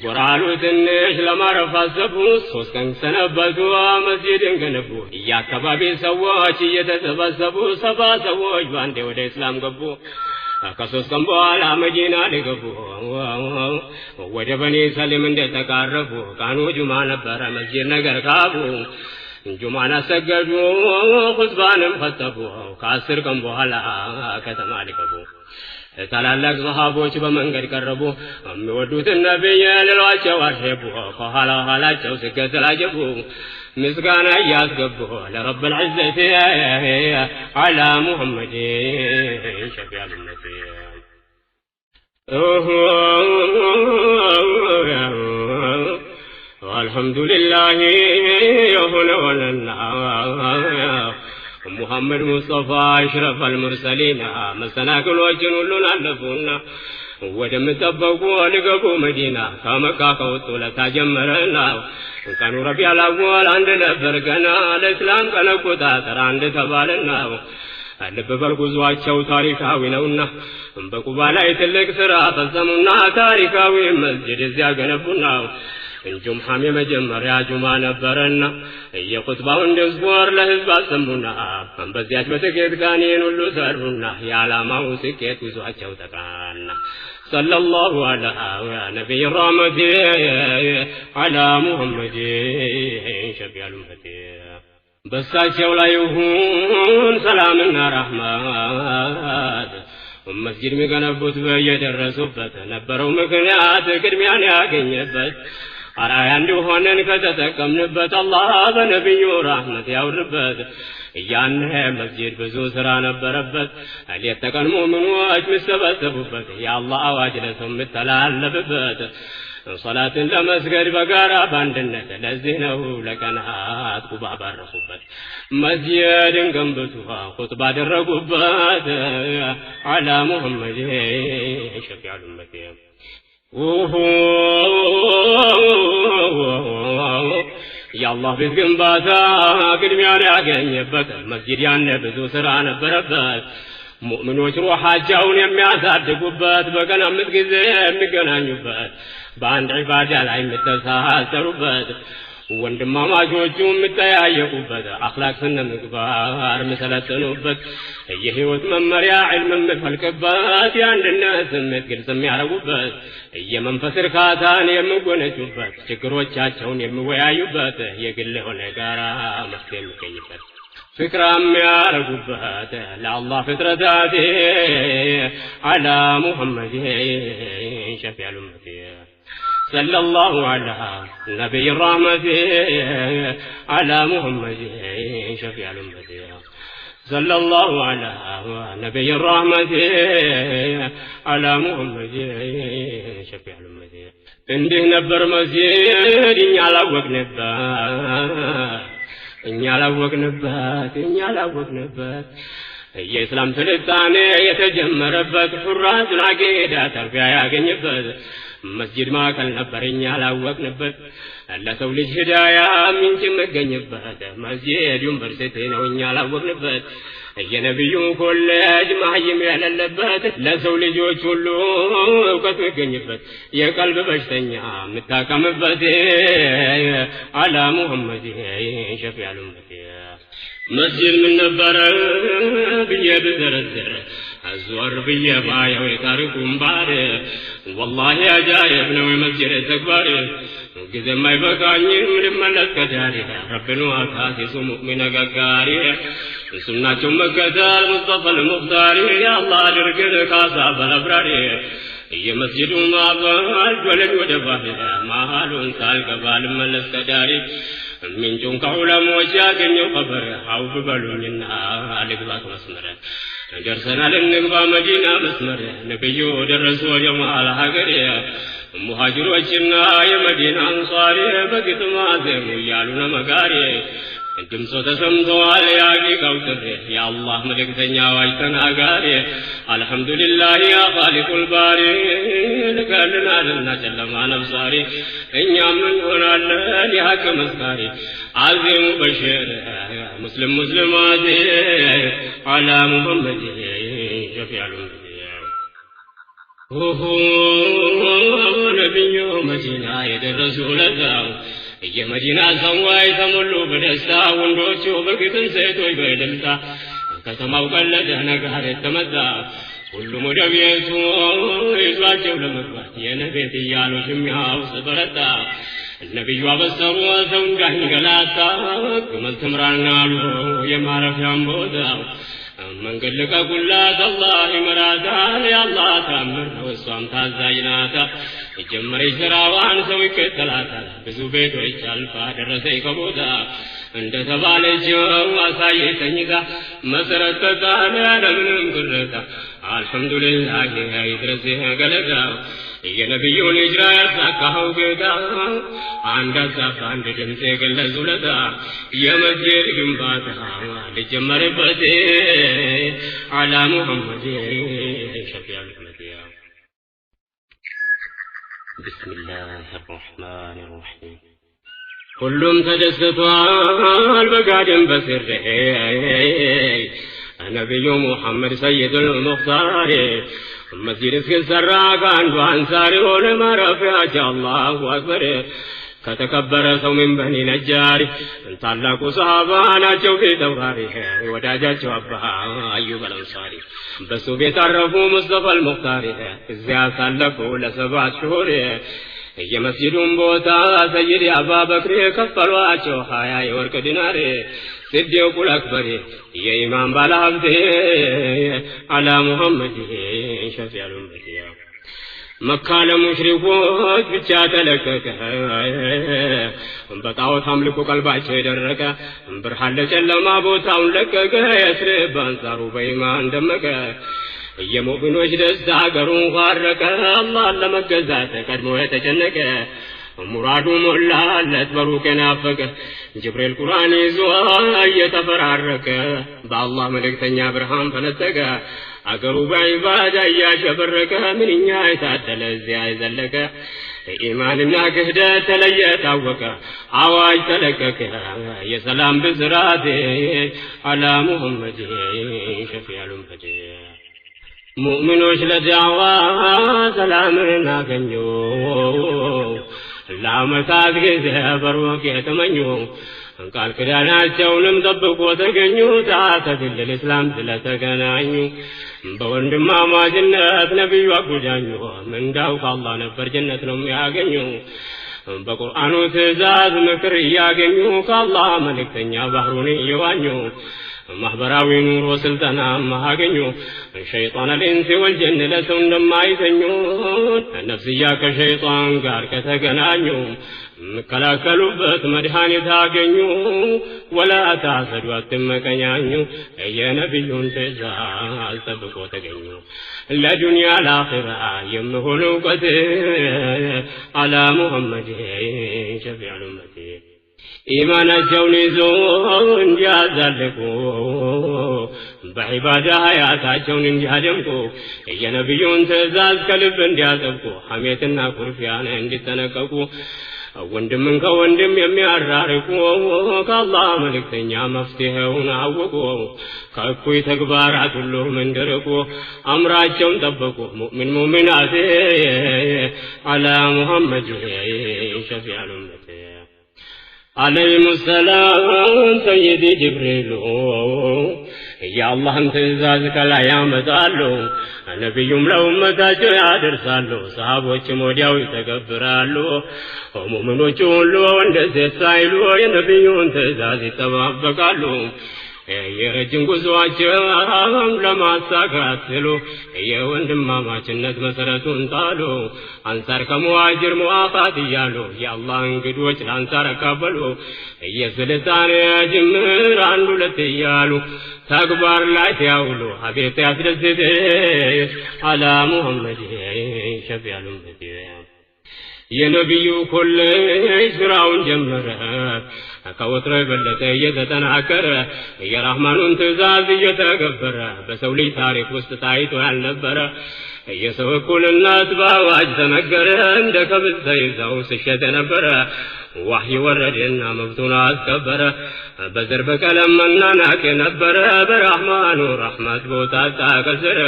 ቁርአኑ ትንሽ ለማረፍ አሰቡ ሶስት ቀን ሰነበቱ መስጂድን ገነቡ የአካባቢ ሰዎች እየተሰበሰቡ ሰባ ሰዎች ባንዴ ወደ እስላም ገቡ ከሶስት ቀን በኋላ መዲና ሊገቡ ወደ በኒ ሰሊም እንደተቃረቡ ቀኑ ጁማ ነበረ መስጂድ ነገር ካቡ ጁማን አሰገዱ ኹጥባንም ፈተቡ ከአስር ቀን በኋላ ከተማ ሊገቡ ታላላቅ ሰሃቦች በመንገድ ቀረቡ የሚወዱት ነብይ ሌሏቸው አርሄቡ ከኋላቸው ሲከተላጀቡ ምስጋና ያስገቡ ለረብ العزة على محمد شفيع الأمة والحمد لله يهنا ولنا محمد مصطفى أشرف المرسلين مسناكل وجنولنا اللفونا ودمتبقوا لقبوا مدينة كمكا كوتو لتجمرنا كانوا ربيع الأول عندنا فرقنا الإسلام كانوا كتاتر عند تبالنا ልብ በልጉዟቸው ታሪካዊ ነውና በቁባ ላይ ትልቅ ሥራ ፈጸሙና ታሪካዊ መስጂድ እዚያ ገነቡና ጁምዓም የመጀመሪያ ጁማ ነበረና የኹጥባውን ድስኩር ለህዝብ አሰሙና በዚያች በጥቂት ቀን ሁሉ ሰሩና የዓላማው ስኬት ጉዟቸው ተቃና ሰለላሁ ዐላ ነቢይ ረሕመት ዐላ ሙሐመድ ሸፊዑል ኡመት በሳቸው ላይ ይሁን ሰላምና ረህመት መስጂድ የሚገነቡት በየደረሱበት ነበረው ምክንያት ቅድሚያን ያገኘበት አራያ እንደሆነን ከተጠቀምንበት አላህ በነብዩ ረህመት ያውርበት ያኔ መስጂድ ብዙ ሥራ ነበረበት ሌት ተቀን ሙእሚኖች የሚሰበሰቡበት የአላህ አዋጅ ለሰው የሚተላለፍበት ሶላትን ለመስገድ በጋራ ባንድነት ለዚህ ነው ለቀናት ቁባ ባረፉበት መስጂድን ገንብቱ ኹጥባ አደረጉበት አላ ሙሐመድ ሸፊዑል ኡመት የአላህ ቤት ግንባታ ቅድሚያን ያገኘበት መስጂድ ያኔ ብዙ ሥራ ነበረበት ሙእሚኖች ሩሃቸውን የሚያሳድጉበት በቀን 5 ጊዜ የሚገናኙበት በአንድ ዒባዳ ላይ የሚተሳሰሩበት ወንድማማቾቹ የሚጠያየቁበት አኽላቅ ስነ ምግባር የሚሰለጥኑበት የህይወት መመሪያ ዒልም የሚፈልቅበት የአንድነት ስሜት ግልጽ የሚያደርጉበት የመንፈስ እርካታን የሚጎነጩበት ችግሮቻቸውን የሚወያዩበት የግል የሆነ ጋራ መፍትሄ የሚገኝበት ፍክራም ያረጉበት ለአላህ ፍጥረታት አላ ሙሐመድ ሸፊዑል ኡመት صلى الله على نبي الرحمة على محمد شفيع الأمة صلى الله على نبي الرحمة على محمد شفيع الأمة እንዲህ ነበር መስጂድ እኛ ላወቅንበት የእስላም ስልጣኔ የተጀመረበት ሁራስ ናጌዳ ተርቢያ ያገኘበት መስጂድ ማዕከል ነበር እኛ ላወቅንበት ለሰው ልጅ ሂዳያ ምንጭ መገኘበት መስጂድ ዩኒቨርሲቲ ነው እኛ ላወቅንበት የነብዩ ኮሌጅ ማህይም ያለበት ለሰው ልጆች ሁሉ ዕውቀት መገኘበት የቀልብ በሽተኛ መታከምበት አላ ሙሐመድ ሸፊዑል ኡመት መስጂድ ምን ነበር ብዬ ብዘረዝር አዝወር ብዬ ባየው የታሪኩን ባር ወላሂ አጃኢብ ነው የመስጂድ ተግባር ጊዜም አይበቃኝም ልመለስ ከዳሪ ረብኑ አታሲሱ ሙእሚን አጋጋሪ ሱናቸው መከተል ሙስጠፋ አልሙኽታሪ የአላህ ድርግል ካሳ በለብራሪ የመስጂዱ ማባል ወለድ ወደ ባህር መሃሉን ሳልገባል መለስ ከዳሪ ምንጩን ከዑለሞች ያገኘው ኸበር አውፍ በሉኝና ልግባት መስመር ደርሰናል እንግባ መዲና መስመር ነብዩ ደረሱ ወደ መሃል ሀገር ሙሃጅሮችና የመዲና አንሷሪ በግጥም አዜሙ እያሉ ነው መጋሪ ድምፁ ተሰምቷል ያቂቃው ጥሪ የአላህ መልእክተኛ ዋጅ ተናጋሪ አልሐምዱሊላህ ያ ኻሊቁል ባሪ ልከልናልና ጨለማ ነብሳሪ እኛም እንሆናለን የሐቅ መስካሪ አዚሙ በሽር ሙስሊም ሙስሊማት አላ ሙሐመድ ሸፊዑል ነብዩ መዲና የደረሱ ለዛው የመዲና ሰዋይ ተሞሉ በደስታ ወንዶቹ በግጥም ሴቶች በእልልታ ከተማው ቀለጠ ነጋር ተመታ ሁሉም ወደ ቤቱ ይዟቸው ለመግባት የነቤት እያሉ ሽሚያው በረታ ነብዩ አበሰሩ ሰው እንዳይንገላታ ግመል ትምራና አሉ የማረፊያም ቦታው መንገድ ልቀቁላት አላህ ይመራታል የአላህ ታምር ነው እሷም ታዛዥ ናት የጀመረች ስራዋን ሰው ይከተላታል ብዙ ቤቶች አልፋ ደረሰች ከቦታ እንደተባለችው አሳየተኝታ መሰረት ተጣለ ያለምንም ቅሬታ አልሐምዱሊላህ ይድረስ ገለታ የነብዩን ሂጅራ ያሳካኸው ጌታ አንድ ሀሳብ አንድ ድምፅ የገለጹ ለታ የመስጂድ ግንባታ ሊጀመርበት አላ ሙሐመድ ሸፊዑል መዲያ ቢስሚላሂ الرحمن الرحيم ሁሉም ተደስቷል በጋደም በስር ነብዩ ሙሐመድ ሰይዱል ሙኽታር መስጂድ እስኪሰራ ከአንዱ አንሳሪ ሆነ ማረፊያቸው አላሁ አክበር ከተከበረ ሰው ምን በኒ ነጃሪ ታላቁ ሰሃባ ናቸው ፊተውራሪ ወዳጃቸው አባ አዩብ አልአንሳሪ በሱ ቤት አረፉ ሙስጠፋ አልሙኽታሪ እዚያ ሳለፉ ለሰባት ሹሁር የመስጂዱን ቦታ ሰይድ አቡበክር ከፈሏቸው 20 የወርቅ ዲናር ሲዲቁል አክበር የኢማም ባለሀብት አላ ሙሐመድ ሸፊዑል መዲያ መካ ለሙሽሪኮች ብቻ ተለቀቀ በጣዖት አምልኮ ቀልባቸው የደረቀ ብርሃን ለጨለማ ቦታውን ለቀቀ የስርብ አንሳሩ በኢማን ደመቀ የሙእሚኖች ደስታ ሀገሩን ጓረቀ አላህን ለመገዛት ቀድሞ የተጨነቀ ሙራዱ ሞላለት በሩቅ ናፈቀ ጅብሪል ቁርአን ይዞ እየተፈራረቀ በአላህ መልእክተኛ ብርሃን ፈነጠቀ አገሩ በዒባዳ እያሸበረቀ ምንኛ የታደለ እዚያ የዘለቀ ኢማንና ክህደት ተለየ ታወቀ አዋጅ ተለቀቀ የሰላም ብስራት አላ ሙሐመድ ሸፊዑል መዲያ ሙእሚኖች ለዳዋ ሰላምን አገኙ ለዓመታት ጊዜ በሩቅ የተመኙ ቃል ኪዳናቸውንም ጠብቆ ተገኙ ታተድል እስላም ስለተገናኙ በወንድማማችነት ነብዩ አጉዳኙ ምንዳው ከአላህ ነበር ጀነት ነው የሚያገኙ በቁርአኑ ትእዛዝ ምክር እያገኙ ከአላህ መልእክተኛ ባህሩን እየዋኙ ማህበራዊ ኑሮ ስልጠና ማገኙ ሸይጣን الانس والجن ለሰው እንደማይተኙ ነፍስያ ከሸይጣን ጋር ከተገናኙ መከላከሉበት መድኃኒት አገኙ ወላ ታሰዱ አትመቀኛኙ የነብዩን ትእዛዝ ጠብቆ ተገኙ ለዱንያ ለአኺራ የምሆን ዕውቀት አላ ሙሐመድ ሸፊዑል መዲያ ኢማናቸውን ይዞ እንዲያዛልቁ በዒባዳ ሀያታቸውን እንዲያደምቁ የነብዩን ትእዛዝ ከልብ እንዲያጠብቁ ሐሜትና ኩርፊያን እንዲጠነቀቁ ወንድምን ከወንድም የሚያራርቁ ከአላህ መልእክተኛ መፍትሄውን አወቁ ከእኩይ ተግባራት ሁሉ እንዲርቁ አምራቸውን ጠበቁ ሙእሚን ሙእሚናት አላ ሙሐመድ ሸፊዑል መዲያ عليهم السلام سيد جبريل يا الله انت ازاز كلا ያመጣሉ ነብዩም ለኡመታቸው ያደርሳሉ ሰሃቦችም ወዲያው ይተገብራሉ ሙእሚኖች ሁሉ እንደዚህ ሳይሉ የነብዩን ትእዛዝ ይጠባበቃሉ የረጅም ጉዞአቸው ለማሳካት ሲሉ የወንድማማችነት መሰረቱን ጣሉ አንሳር ከሙሃጅር ሙአፋት እያሉ የአላህ እንግዶች ለአንሳር አካፈሉ የስልጣኔ ጅምር አንድ ሁለት እያሉ ተግባር ላይ ሲያውሉ አቤት ያስደስት አላ ሙሐመድ ሸፊዑል ኡመት የነብዩ ኮሌጅ ስራውን ጀመረ ከወትሮ የበለጠ እየተጠናከረ የራህማኑን ትእዛዝ እየተገበረ በሰው ልጅ ታሪክ ውስጥ ታይቶ ያልነበረ የሰው እኩልነት በአዋጅ ተነገረ እንደ ከብት ተይዘው ሲሸጥ ነበረ ወህይ ወረደና መብቱን አስከበረ በዘር በቀለም መናናቅ ነበረ በራህማኑ ረህመት ቦታ ታቀዘረ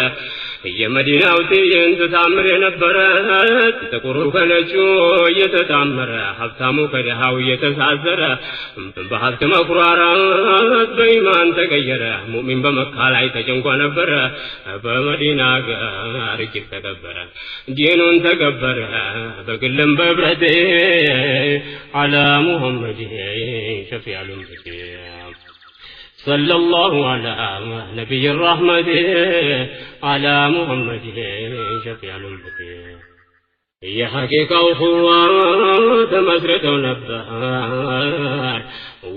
የመዲናው ትዕይንት ታምር ነበረ ጥቁሩ ከነጩ እየተጣመረ ሀብታሙ ከድሃው እየተሳሰረ በሀብት መኩራራት በኢማን ተቀየረ ሙእሚን በመካ ላይ ተጨንቆ ነበረ በመዲና ጋር እጅግ ተከበረ ዲኑን ተገበረ በግልም በብረት على محمد شفيع الأمة صلى الله على نبي الرحمة على محمد شفيع الأمة يا حقيقة وخوات مسرته نبهر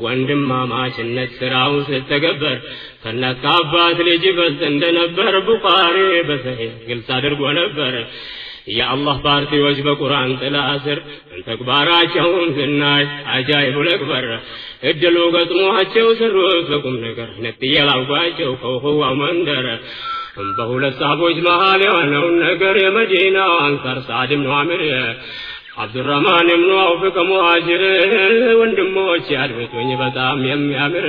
ወንድማማችነት ስራው ስተገበር ከናት አባት ልጅ በልጥ እንደነበር ቡኻሪ በሰሂህ ግልጽ አድርጎ ነበር የአላህ ፓርቲዎች በቁርአን ጥላ ስር ተግባራቸውን ስናይ አጃይብ ለክበር እድሉ ገጥሟቸው ሰሩት በቁም ነገር ነጥየላውባቸው ከውሃው መንደር በሁለት ሰሃቦች መሃል የሆነውን ነገር የመዲናው አንሳር ሳዕድ ብን ዓሚር አብዱራህማን ብን አውፍ ከሙሃጅር ወንድሞች ያሉኝ በጣም የሚያምር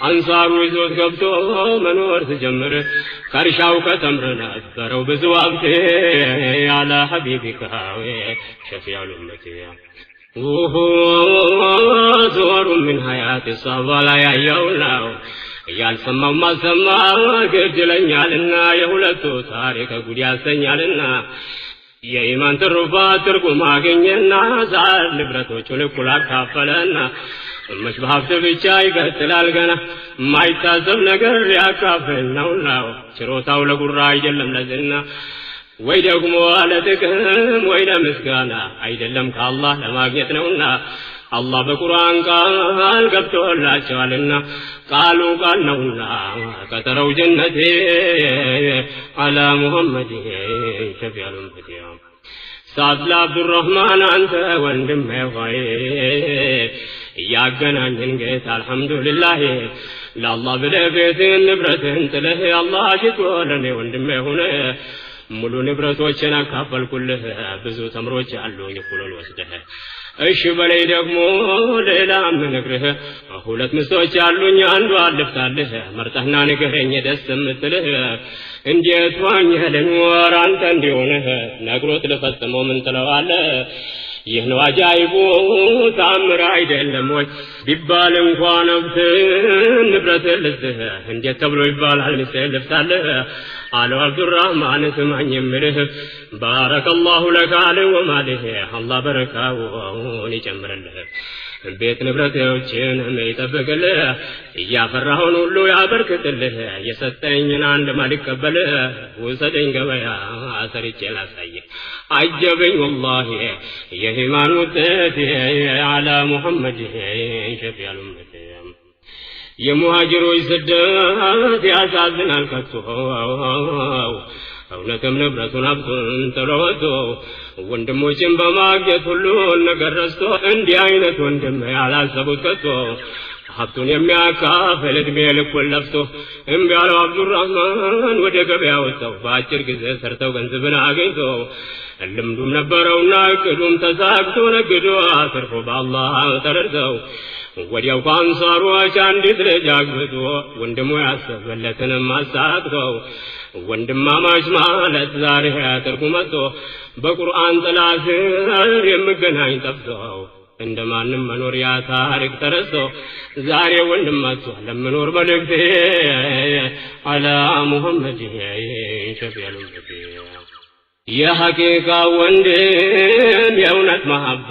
አንሳሩ ይዞት ገብቶ መኖር ሲጀምር ከርሻው ከተምር ነበረው ብዙ ሀብት ያለ ሐቢቢካ ሸፊዑል ኡመት ዞሩ ምን ሀያት ሰባ ላይ ያየውላው ያልሰማው ማሰማ ገድለኛልና የሁለቱ ታሪክ ጉድ ያሰኛልና የኢማን ትሩፋት ትርጉም አገኘና ዛር ንብረቶቹን እኩል አካፈለና መች በሀብት ብቻ ይቀጥላል ገና ማይታሰብ ነገር ያካፍል ነውና ችሮታው ለጉራ አይደለም ለዝና ወይ ደግሞ ለጥቅም ወይ ለምስጋና አይደለም ከአላህ ለማግኘት ነውና አላህ በቁርአን ቃል ገብቶላቸዋልና ቃሉ ቃል ነውና ቀጠረው ጀነቴ አላ ሙሐመድ ሸፊዑል ኡመት ሳድላ አብዱራህማን አንተ ወንድሜ ሆይ ያገናኘን ጌታ አልሐምዱሊላህ ለአላህ ብለህ ቤትህን ንብረትህን ጥለህ አላህ ሽቶ ለኔ ወንድሜ ሆነ ሙሉ ንብረቶችን አካፈልኩልህ ብዙ ተምሮች አሉኝ ሁሉን ወስደህ እሺ በላይ ደግሞ ሌላ ምንግርህ ሁለት ምስቶች አሉኝ አንዱ አልፍታለህ መርጠህና ንገረኝ ደስ የምትልህ እንዴት ዋኘህ ለኖር አንተ እንዲሆነህ ነግሮት ለፈጽመው ምን ትለዋለህ ይህ ነው አጃይቡ ታምር አይደለም ወይ ቢባል እንኳን ነፍስ ንብረት ልዝህ እንዴት ተብሎ ይባላል ምስል ልፍታለህ አለው አብዱራህማን ስማኝ የምልህ ባረከላሁ ለከ አለ ወማለህ አላህ በረካውን ይጨምርልህ ቤት ንብረቶችን ይጠብቅልህ ያፈራውን ሁሉ ያበርክትልህ የሰጠኝን አንድ ማልቀበል ወሰደኝ ገበያ አሰርቼ ላሳየ አጀበኝ والله የኢማን ውጤት አላ ሙሐመድ ሸፊዑል ኡመት የሙሃጅሮች ስደት ያሳዝናል ከቶ እውነትም ንብረቱን ሀብቱን ተለወጦ ወንድሞችን በማግኘት ሁሉን ነገር ረስቶ እንዲህ አይነት ወንድም ያላሰቡት ከቶ ሀብቱን የሚያካፍል ዕድሜ ልኩን ለፍቶ እምቢ አለው አብዱራህማን ወደ ገበያ ወጣው በአጭር ጊዜ ሰርተው ገንዘብን አገኝቶ ልምዱም ነበረውና እቅዱም ተሳክቶ ነግዶ አትርፎ በአላህ ተረድተው ወዲያው ከአንሳሮች አንዲት ልጅ አግብቶ ወንድሙ ያሰበለትንም አሳክተው ወንድማማች ማለት ዛሬ ትርጉም መጥቶ በቁርአን ጥላ ስር የምገናኝ ጠፍተው እንደማንም መኖር ያ ታሪክ ተረስቶ ዛሬ ወንድማችሁ ለምኖር መልእክቴ አላ ሙሐመድ ሸፊዑል ኡመት የሐቂቃ ወንድም የእውነት መሐባ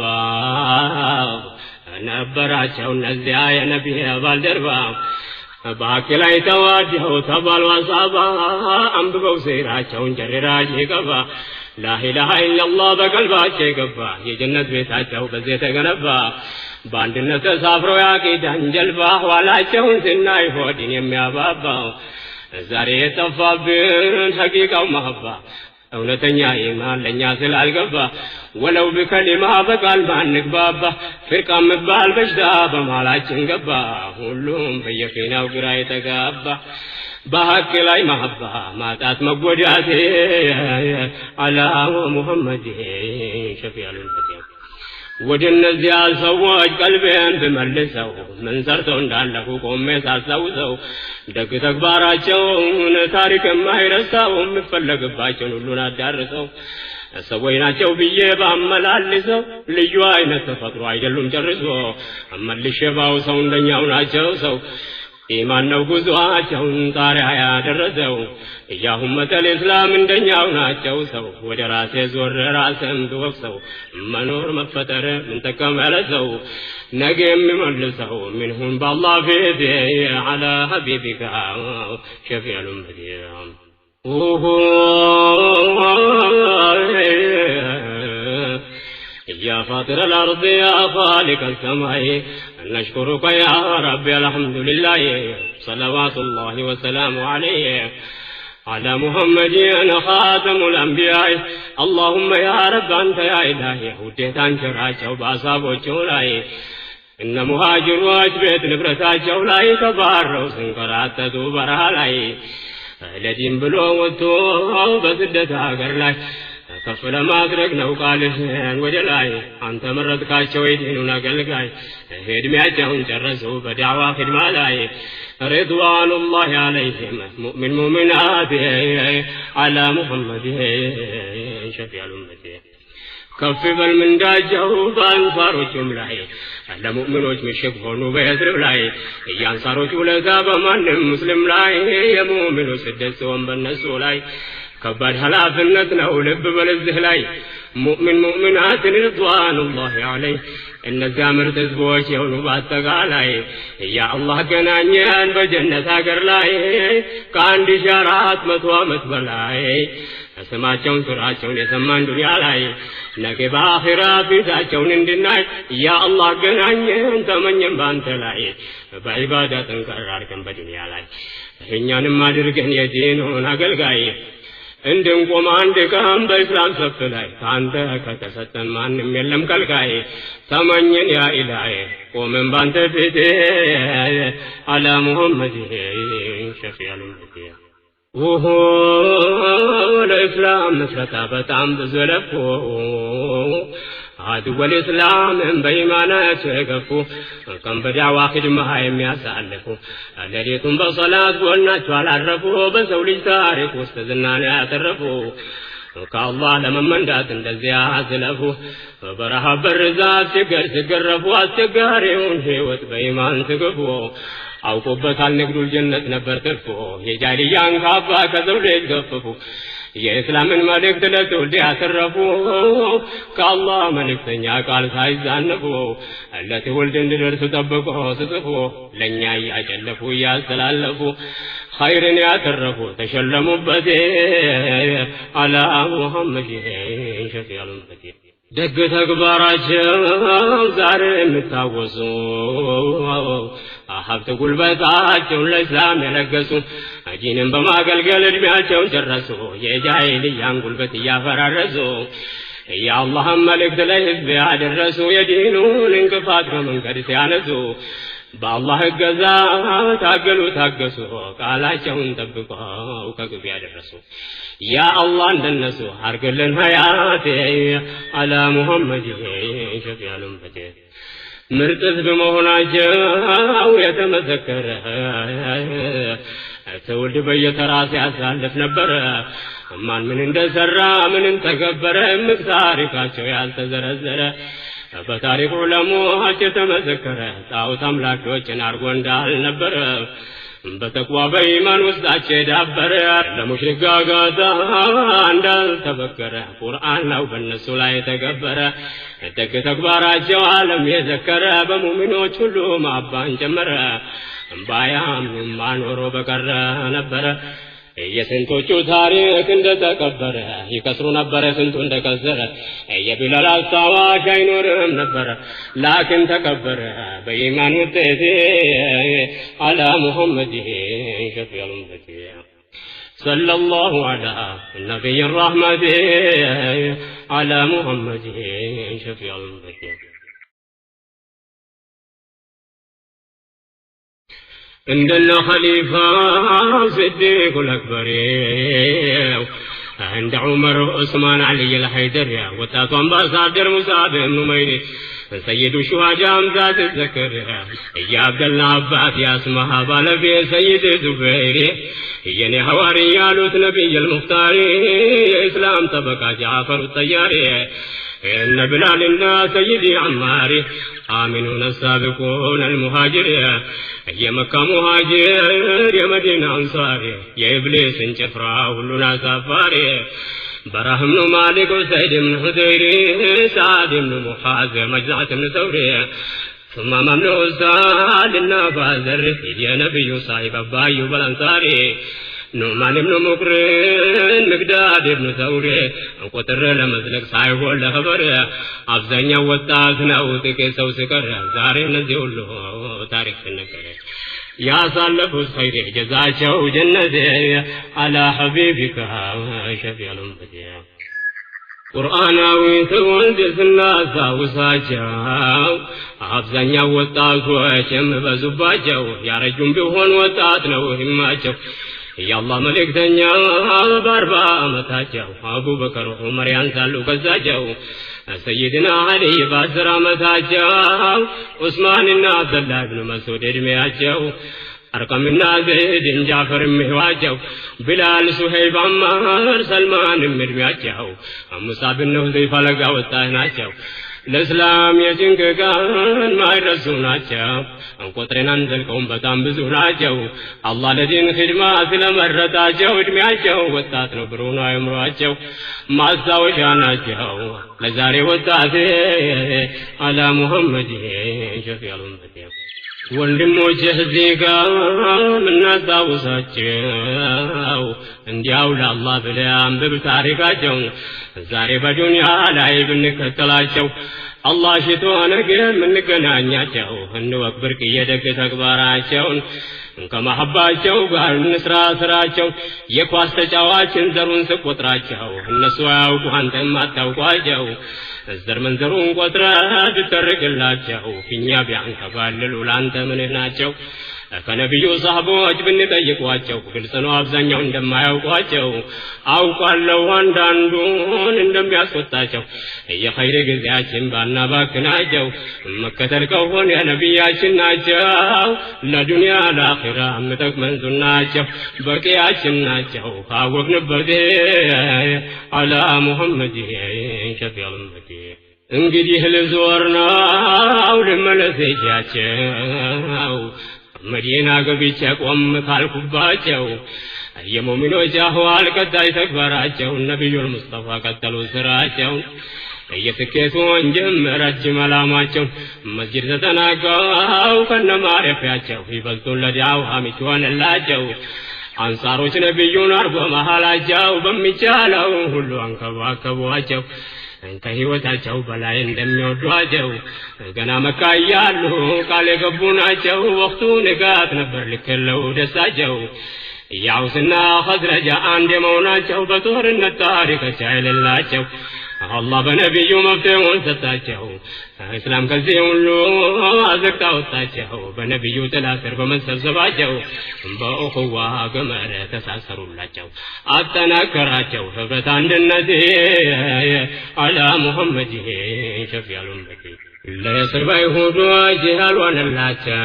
ነበራቸው እነዚያ የነቢይ ባልደረባ በሐቅ ላይ ተዋደው ተባሉ አሳባ አንብበው ሴራቸውን ጀረራጅ ይገባ ላኢላሃ ኢላላህ በቀልባቸው ይገባ የጀነት ቤታቸው በዚህ ተገነባ በአንድነት ተሳፍረው ያቂዳን ጀልባ ዋላቸውን ስናይ ሆድን የሚያባባው ዛሬ የጠፋብን ሐቂቃው መሐባ እውነተኛ ኢማን ለኛ ስላልገባ ወለው በከሊማ በቃል ማንግባባ ፍርቃ መባል በሽታ በመሃላችን ገባ ሁሉም በየፊናው ግራ የተጋባ በሐቅ ላይ መሐባ ማጣት መጎዳት አላ ሙሐመድ ሸፊዑል ኡመት ወደ እነዚያ ሰዎች ቀልቤን ብመልሰው ምን ሰርተው እንዳለፉ ቆሜ ሳስታውሰው ደግ ተግባራቸውን ታሪክ የማይረሳው የሚፈለግባቸውን ሁሉን አዳርሰው ሰዎች ናቸው ብዬ ባመላልሰው ልዩ አይነት ተፈጥሮ አይደሉም ጨርሶ አመልሼ ባውሰው እንደኛው ናቸው ሰው ኢማን ነው ጉዟቸውን ጣሪያ ያደረሰው ያኡመተል እስላም እንደኛው ናቸው ሰው ወደ ራሴ ዞር ራስን ብወቅሰው መኖር መፈጠር ምን ተከመለ ሰው ነገ የሚመልሰው ምንሁን በአላህ ፊት አላ ሐቢቢካ ሸፊዑል ኡመት يا فاطر الأرض يا خالق السماء نشكرك يا ربي الحمد لله صلوات الله وسلامه عليه على محمد أنا خاتم الأنبياء اللهم يا رب أنت يا إلهي وديت أنشراቸው ባሳቦቸው ላይ እነ ሙሃጅሮች ቤት ንብረታቸው ላይ ተባረው ስንከራተቱ በረሃ ላይ ለዲን ብሎ ወጥቶ በስደት ሀገር ላይ ከፍ ለማድረግ ነው ቃልህን ወደ ላይ አንተ መረጥካቸው የዲኑን አገልጋይ እድሜያቸውን ጨረሱ በዳዕዋ ኺድማ ላይ ሪድዋኑላሂ ዐለይሂም ሙእሚን ሙእሚናት አላ ሙሐመድ ሸፊዑል ኡመት ከፍ በል ምንዳቸው በአንሳሮቹም ላይ ለሙእሚኖች ምሽግ ሆኑ በየስርብ ላይ የአንሳሮች ውለታ በማንም ሙስሊም ላይ የሙእሚኑ ስደት ሲሆን በእነሱ ላይ ከባድ ኃላፊነት ነው ልብ በልዝህ ላይ ሙእሚን ሙእሚናት ሪድዋኑላሂ ዐለይሂ እነዚያ ምርጥ ህዝቦች የሆኑ በአጠቃላይ ያ አላህ ገናኘን በጀነት ሀገር ላይ ከ1400 ዓመት በላይ ስማቸውን ሥራቸውን የሰማን ዱንያ ላይ ነገ በአኺራ ፊታቸውን እንድናይ ያ አላህ ገናኘን ተመኘን ባንተ ላይ በዒባዳ ጠንካራ አድርገን በዱንያ ላይ እኛንም አድርገን የዲኑን አገልጋይ እንድንቆም አንድ ቀን በእስላም ሰፍ ላይ ካንተ ከተሰጠን ማንም የለም ከልካይ ተመኘን ያ ኢላሂ ቆመን ባንተ ፊት አላ ሙሐመድ ሸፊዑል ኡመት ለእስላም መስረታ በጣም ብዙ ለፉ አድወል እስላምን በኢማናቸው የገፉ ቀን በዳዕዋ ኺድማ የሚያሳልፉ ሌሊቱን በሰላት ጎናቸው አላረፉ በሰው ልጅ ታሪክ ውስጥ ዝናን ያተረፉ ከአላህ ለመመንዳት እንደዚያ አዝለፉ በረሃብ በርዛት ሲገረፉ አስቸጋሪውን ሕይወት በኢማን ትግፉ አውቆበታል ንግዱል ጀነት ነበር ትርፉ የጃሂልያን ካባ ከሰው ልጅ ገፈፉ የእስላምን መልእክት ለትውልድ ያተረፉ ከአላህ መልእክተኛ ቃል ሳይዛነፉ ለትውልድ እንዲደርሱ ጠብቆ ስጽፉ ለእኛ እያጨለፉ እያስተላለፉ ኸይርን ያተረፉ ተሸለሙበት አላ ሙሐመድ ሸፊዑል ኡመት ደግ ተግባራቸው ዛሬ የምታወሱ ሀብት ጉልበታቸውን ለእስላም የለገሱ ዲንን በማገልገል እድሜያቸውን ጨረሱ የጃሂልያን ጉልበት እያፈራረሱ የአላህን መልእክት ለህዝብ ያደረሱ የዲኑን እንቅፋት በመንገድ ሲያነሱ በአላህ እገዛ ታገሉ ታገሱ ቃላቸውን ጠብቀው ከግብ ያደረሱ ያ አላህ እንደነሱ አርግልን ሀያት አላ ሙሐመድ ሸፊዑል ኡመት ምርጥ ህዝብ መሆናቸው የተመሰከረ ትውልድ በየተራ ሲያሳልፍ ነበረ ማን ምን እንደሰራ ምን ተገበረ ታሪካቸው ያልተዘረዘረ በታሪክ ዑለሞች የተመሰከረ ጣዖት አምላኪዎችን አርጎ እንዳልነበረ በተቅዋ በኢማን ውስጣቸው ዳበረ ለሙሽሪክ ጋጋታ እንዳልተበከረ ቁርአን ነው በእነሱ ላይ ተገበረ ደግ ተግባራቸው ዓለም የዘከረ በሙእሚኖች ሁሉ ማባን ጀመረ ባያምኑም ማኖሮ በቀረ ነበረ የስንቶቹ ታሪክ እንደተቀበረ ይከስሩ ነበር ስንቱ እንደከሰረ የቢላል አስታዋሽ አይኖርም ነበር ላኪን ተከበረ በኢማን ውጤት አላ ሙሐመድ ሸፊዑል ኡመቲ ሰለላሁ ዐላ ነቢይ الرحمة على محمد شفيع الأمة عندنا خليفة صديق الأكبر عند عمر عثمان علي الحيدر وتاكم بصادر مصعب بن عمير سيد الشهداء ذات الذكر يا عبد الله عباس يا اسمها بالفي سيد زبير يني حواري يالوت نبي المختار اسلام طبقة جعفر الطياري إن بلالنا سيدي عمار آمنون السابقون المهاجر يا مكة مهاجر يا مدينة أنصار يا إبليس انشفرا ولنا سفاري براهم بن مالك وسيد بن حذير سعد بن محاذ مجزعة بن ثوري ثم مملوء سعد النافذر يا نبي صاحب أبايو بالأنصاري نعمان بن مقرن مقداد بن ثوري قطر لمزلق ሳይሆን ለخبر አብዛኛው ወጣት ነው ጥቂት ሰው ሲቀር ዛሬ እነዚህ ሁሉ ታሪክ ነገር ያሳለፉት ኸይር ጀዛቸው ጀነት አላ ሐቢቢካ ሸፊዑል ኡመቲ ቁርአናዊ ትውልድ ስናስታውሳቸው አብዛኛው ወጣቶችም በዙባቸው ያረጁም ቢሆን ወጣት ነው ህማቸው የአላህ መልእክተኛ በአርባ ዓመታቸው አቡበከር ዑመር ያንሳሉ ከዛቸው ሰይድና አሊ በ10 ዓመታቸው ዑስማንና አብደላህ ብን መስዑድ እድሜያቸው አርቀምና ዘይድ ጃፈርም ህዋቸው ቢላል ሱሄይብ አማር ሰልማንም እድሜያቸው ሙሳብ ብን ሁዘይፋ ለጋ ወጣት ናቸው ለእስላም የጭንቅ ቀን ማይረሱ ናቸው እንቆጥረን አንዘልቀውም በጣም ብዙ ናቸው አላህ ለዲን ኺድማ ስለመረጣቸው እድሜያቸው ወጣት ነው ብሩህ ነው አእምሮአቸው ማስታወሻ ናቸው ለዛሬ ወጣት አላ ሙሐመድ ሸፊዑል ኡመቲ ወንድሞች እዚህ ጋር ምናስታውሳቸው እንዲያው ለአላህ ብለህ አንብብ ታሪካቸው ዛሬ በዱንያ ላይ ብንከተላቸው አላህ ሽቶ ነገ የምንገናኛቸው እንወቅ ብርቅዬ ደግ ተግባራቸውን ከመሐባቸው ጋር እንስራ ስራቸው የኳስ ተጫዋችን ዘሩን ስቆጥራቸው እነሱ ያውቁ አንተም አታውቋቸው ዘር መንዘሩን ቆጥረህ ብትርቅላቸው ፊኛ ቢያንከባልሉ ላንተ ምንህ ናቸው ከነቢዩ ሰሃቦች ብንጠይቋቸው ግልጽ ነው አብዛኛው እንደማያውቋቸው አውቃለሁ አንዳንዱን እንደሚያስቆጣቸው የኸይር ጊዜያችን ባናባክናቸው መከተል ከሆነ የነቢያችን ናቸው ለዱንያ ለአኺራ ምጠቅመን ሱናቸው በቂያችን ናቸው ካወቅንበት አላ ሙሐመድ ሸፊዑል ኡመቲ እንግዲህ ልዞር ነው ልመለስቻቸው መዲና ገብቼ ቆም ካልኩባቸው የሙእሚኖች አህዋል ቀጣይ ተግባራቸው ነብዩል ሙስጠፋ ቀጠሉ ስራቸው የስኬቱ ወንጀም ረጅም ዓላማቸው መስጂድ ተጠናቀው ከነማረፊያቸው ይበልጡን ለዳዕዋ ምቹ ሆነላቸው አንሳሮች ነብዩን አርጎ መሃላቸው በሚቻለው ሁሉ አንከባከቧቸው ከህይወታቸው በላይ እንደሚወዷቸው ገና መካ ያሉ ቃል የገቡ ናቸው ወቅቱ ንጋት ነበር ልክለው ደሳቸው ያውስና ኸዝረጅ አንድ የመሆናቸው በጦርነት ታሪክ ሳይልላቸው አላህ በነብዩ መፍትሄውን ሰጣቸው እስላም ከዚህ ሁሉ አዘቅታ ወጣቸው በነብዩ ጥላ ስር በመሰብሰባቸው በእኹዋ ገመድ ተሳሰሩላቸው አጠናከራቸው ህብረት አንድነት አላ ሙሐመድ ሸፊዑል ኡመቲ ለእስር ባይሁዶች ያልሆነላቸው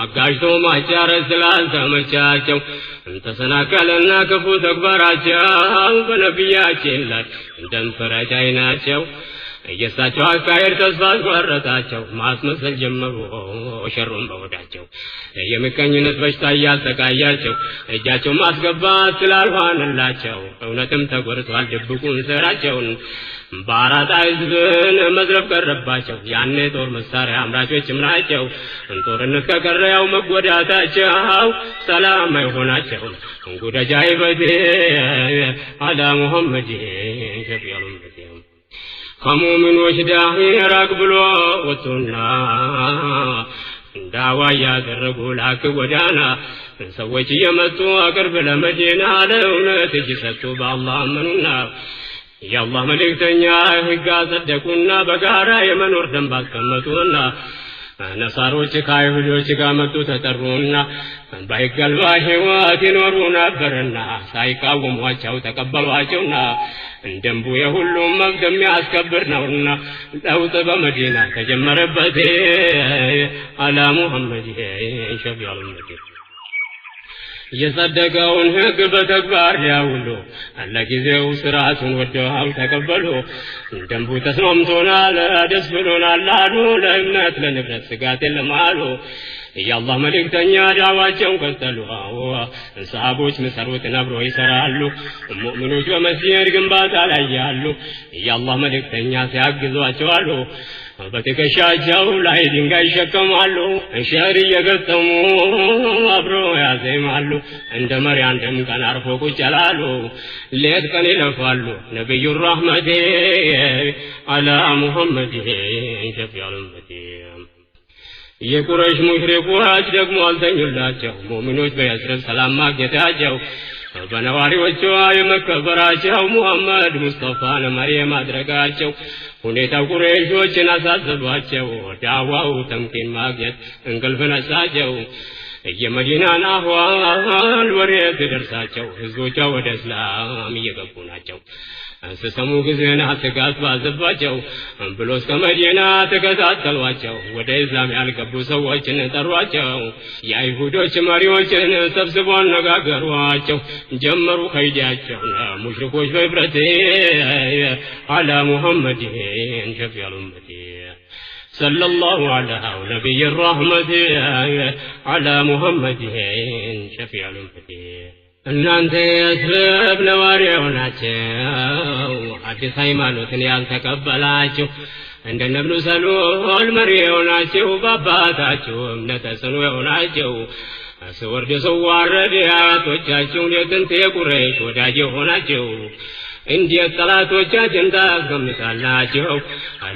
አጋጅቶ ማጫረስ ስላልተመቻቸው ተሰናከለና ክፉ ተግባራቸው በነቢያችን ላይ እንደም ፈራጅ ናቸው የሳቸው አካሄድ ተስፋ አስቆረጣቸው ማስመሰል ጀመሩ ሸሩን በወዳቸው የምቀኝነት በሽታ ያልተቃያቸው እጃቸው ማስገባት ስላልሆነላቸው እውነትም ተጎርቷል ድብቁን ስራቸውን ባራጣ ሕዝብን መዝረፍ ቀረባቸው ያኔ ጦር መሳሪያ አምራቾችም ናቸው ጦርነት ከቀረው መጎዳታቸው ሰላም አይሆናቸው እንጉዳጃ ይበድ አላ ሙሐመድ ሸፊዑል ኡመቲ ከሙእሚኖች ዳሂራቅ ብሎ ወጡና ዳዋ ያደረጉ ላክ ወዳና ሰዎች የመጡ አቅርብ ለመዲና ለእውነት እጅ ሰጡ በአላህ አመኑና የአላህ መልእክተኛ ሕግ አጸደቁና በጋራ የመኖር ደንብ አስቀመጡና ነሳሮች ከአይሁዶች ጋር መጡ ተጠሩና ባይገልባ ሕይወት ይኖሩ ነበርና ሳይቃወሟቸው ተቀበሏቸውና ደንቡ የሁሉም መብት የሚያስከብር ነውና ለውጥ በመዲና ተጀመረበት አላ ሙሐመድ ሸፊዑል ኡመቲ የጸደቀውን ሕግ በተግባር ያውሉ ለጊዜው ስርዓቱን ወደው ተቀበሉ ደንቡ ተስማምቶናል ደስ ብሎናል አሉ ለእምነት ለንብረት ስጋት የለም አሉ የአላህ መልእክተኛ ዳዋቸውን ቀጠሉ ሰሃቦች መሰሩትን አብሮ ይሰራሉ ሙእሚኖች በመስጂድ ግንባታ ላይ ያሉ የአላህ መልእክተኛ ሲያግዟቸው አሉ በትከሻቸው ላይ ድንጋይ ይሸከማሉ ሸር እየገጠሙ አብሮ ያዜማሉ እንደ መሪያን ደም ቀን አርፎ ቁጭ ይላሉ ሌት ቀን ይለፋሉ ነብዩ ረህመቴ አላ ሙሐመድ ሸፊዑል ኡመቲ የቁረይሽ ሙሽሪኮች ደግሞ አልተኙላቸው ሙእሚኖች በየስረብ ሰላም ማግኘታቸው በነዋሪዎቿ የመከበራቸው ሙሐመድ ሙስጠፋን መሪ ማድረጋቸው ሁኔታው ቁረይሾችን አሳሰባቸው ዳዋው ተምኪን ማግኘት እንቅልፍ ነሳቸው የመዲናን አህዋል ወሬ ደርሳቸው ህዝቦቿ ወደ እስላም እየገቡ ናቸው ሲሰሙ ጊዜና ስጋት ባዘባቸው ብሎ እስከ መዲና ተከታተሏቸው ወደ እስላም ያልገቡ ሰዎችን ጠሯቸው የአይሁዶች መሪዎችን ሰብስበው አነጋገሯቸው ጀመሩ ከይዳቸው ሙሽሪኮች በህብረት አላ ሙሐመድ ሸፊዑል ኡመቲ ሰለላሁ ዐላ ነቢይ ረህመት አላ ሙሐመድ ሸፊዑል ኡመቲ እናንተ የእስላም ነዋሪዎች ናቸው አዲስ ሃይማኖትን ያልተቀበላችሁ እንደነ ኢብኑ ሰሉል መሪዎች ናቸው በአባታችሁ እምነት ጽኑ ናቸው ስወርድ ስዋረድ አያቶቻችሁ የጥንት የቁረይሽ ወዳጅ ሆናችሁ እንዴት ጠላቶቻችን ታስቀምጣላችሁ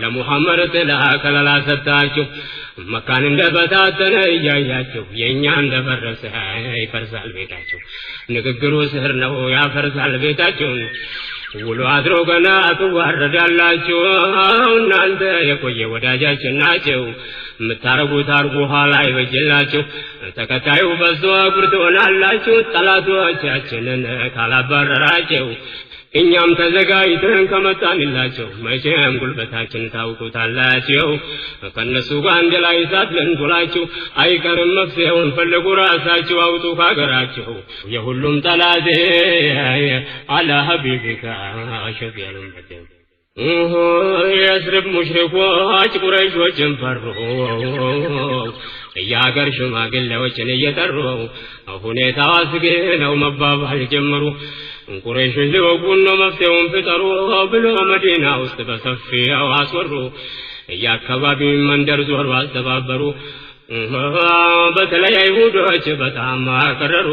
ለሙሐመድ ጥላ ከለላ ሰጣችሁ መካን እንደበታተነ እያያችሁ የኛ እንደፈረሰ ይፈርሳል ቤታችሁ ንግግሩ ስህር ነው ያፈርሳል ቤታችሁን ውሎ አድሮ ገና ትዋረዳላችሁ እናንተ የቆየ ወዳጃችን ናቸው ምታረጉት አርጉ ኋላ ይበጅላችሁ ተከታዩ በዞ ጉር ትሆናላችሁ ጠላቶቻችንን ካላባረራችሁ እኛም ተዘጋጅተን ከመጣንላቸው መቼም ጉልበታችን ታውቁታላችሁ ከነሱ ጋር አንድ ላይ ሳትለንቱላችሁ አይቀርም መፍትሄውን ፈልጉ ራሳችሁ አውጡ ካገራችሁ የሁሉም ጠላት አላ ሐቢቢካ ሸፊዑል ኡመቲ የእስራኤል ሙሽሪኮች ቁረይሾችን ፈሩ የአገር ሽማግሌዎችን እየጠሩ ሁኔታው አስጊ ነው መባባል ጀመሩ ቁረይሾች ሊወጉን ነው መፍትሄውን ፍጠሩ ብሎ መዲና ውስጥ በሰፊው አስወሩ የአካባቢው መንደር ዞር አስተባበሩ በተለይ አይሁዶች በጣም አከረሩ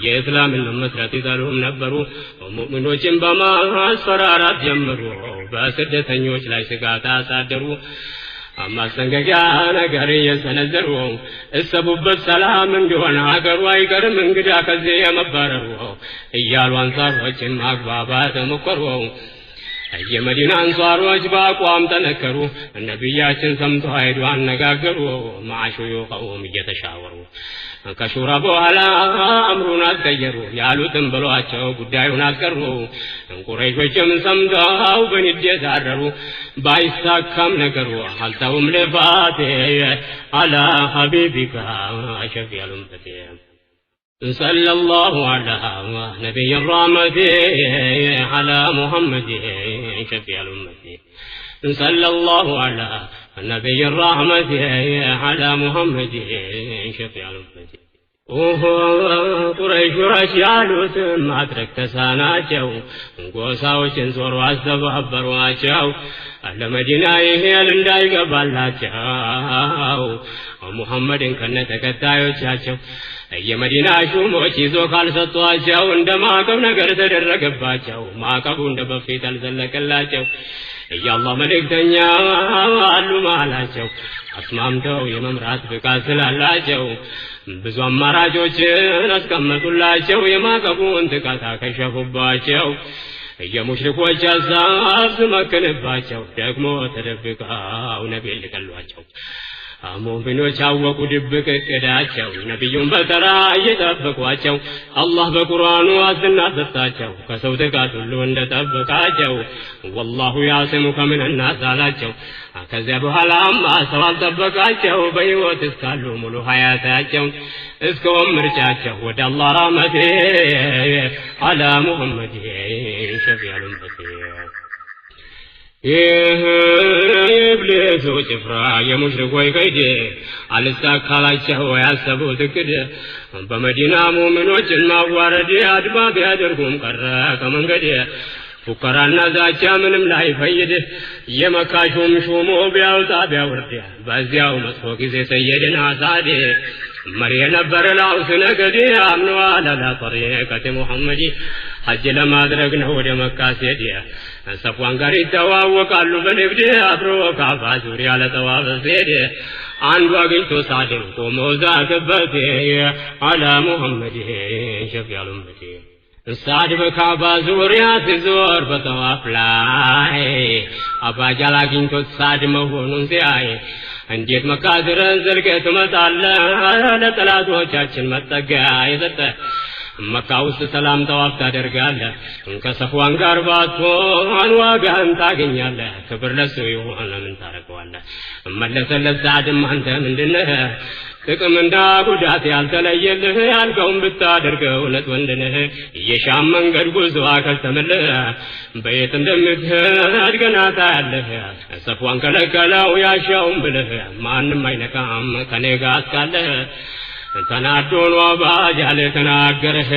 የእስላምን መስራት ይጠሉም ነበሩ ሙእሚኖችን በማስፈራራት ጀመሩ በስደተኞች ላይ ስጋት አሳደሩ ማስጠንቀቂያ ነገር የሰነዘሩ እሰቡበት ሰላም እንደሆነ ሀገሩ አይቀርም እንግዳ ከዚህ የመባረሩ እያሉ አንሳሮችን ማግባባት ሞከሩ የመዲና አንሳሮች በአቋም ተነከሩ ነብያችን ሰምተው ሄዱ አነጋገሩ ማሹዩ ቀውም እየተሻወሩ ከሹራ በኋላ አምሩን አስቀየሩ ያሉትን ብሏቸው ጉዳዩን አስቀሩ ቁረይሾችም ሰምተው በንዴት አረሩ ባይሳካም ነገሩ አልተውም ልፋቴ አላ ሐቢቢካ ሸፊዑል ኡመቲ صلى الله على نبي الرحمة على محمد شفيع الأمة صلى الله على نبي الرحمة على محمد شفيع الأمة ቁረይሽ ያሉት ማድረግ ተሳናቸው ጎሳዎችን ዞሮ አስተባበሯቸው ለመዲና ይሄል እንዳይገባላቸው ሙሐመድን ከነተከታዮቻቸው የመዲና ሹሞች ይዞ ካልሰጧቸው እንደማቀብ ነገር ተደረገባቸው ማቀቡ እንደበፊት አልዘለቀላቸው ያላህ መልእክተኛ አሉ ማላቸው አስማምተው የመምራት ብቃት ስላላቸው ብዙ አማራጮችን አስቀመጡላቸው የማቀቡን ጥቃት አከሸፉባቸው የሙሽሪኮች ሐሳብ ስመክንባቸው ደግሞ ተደብቀው ነቢይን ሊገሏቸው ሙእሚኖች አወቁ ድብቅ እቅዳቸው ነቢዩን በተራ እየጠበቋቸው አላህ በቁርአኑ ዋስትና ሰጣቸው ከሰው ጥቃት ሁሉ እንደጠበቃቸው ወላሁ ያዕሲሙከ ሚነናስ አላቸው ከዚያ በኋላም ሰው አልጠበቃቸው በሕይወት እስካሉ ሙሉ ሐያታቸው እስከ ምርጫቸው ወደ አላህ ረሕመት አላ ሙሐመድ ሸፊዑል ኡመት ኢብሊስ ጭፍራ የሙሽሪኮች ከይድ አልሳካላቸው ያሰቡት እቅድ በመዲና ሙእሚኖችን ማዋረድ አድማ ቢያደርጉም ቀረ ከመንገድ ፉከራና ዛቻ ምንም ላይ ፈይድ የመካ ሹሙ ቢያውጣ ቢያወርድ በዚያው መጥፎ ጊዜ ሰይድና ሳድ መሪ የነበረ ላውስ ነገድ አምነዋል አላ ጠሪቀት ሙሐመድ ሐጅ ለማድረግ ነው ወደ መካ ሲሄድ ሰፍዋን ጋር ይተዋወቃሉ በንግድ አብሮ ካባ ዙሪያ ለጠዋፍ ሲሄድ አንዱ አግኝቶ ሳድን ቆሞ ዛገበት አላ ሙሐመድ ሸፊዑል ኡመት ሳድ በካባ ዙሪያ ሲዞር በጠዋፍ ላይ አባጃል አግኝቶ ሳድ መሆኑን ሲያይ እንዴት መካ ድረስ ዘልቀህ ትመጣለህ ለጠላቶቻችን መጠጊያ የሰጠ መካ ውስጥ ሰላም ጠዋፍ ታደርጋለህ ከሰፍዋን ጋር ባትሆን ዋጋህን ታገኛለህ ክብር ለሱ ይሆን ምን ታረገዋለህ መለሰለት ሳድም አንተ ምንድነህ ጥቅም እንዳ ጉዳት ያልተለየልህ ያልከውን ብታደርገው እውነት ወንድነህ የሻም መንገድ ጉዞ አከልተምልህ በየት እንደምትሄድ ገና ታያለህ ሰፍዋን ከለከለው ያሻውን ብልህ ማንም አይነካም ከኔ ጋር እስካለህ ተናዶን አባጃል ተናገረህ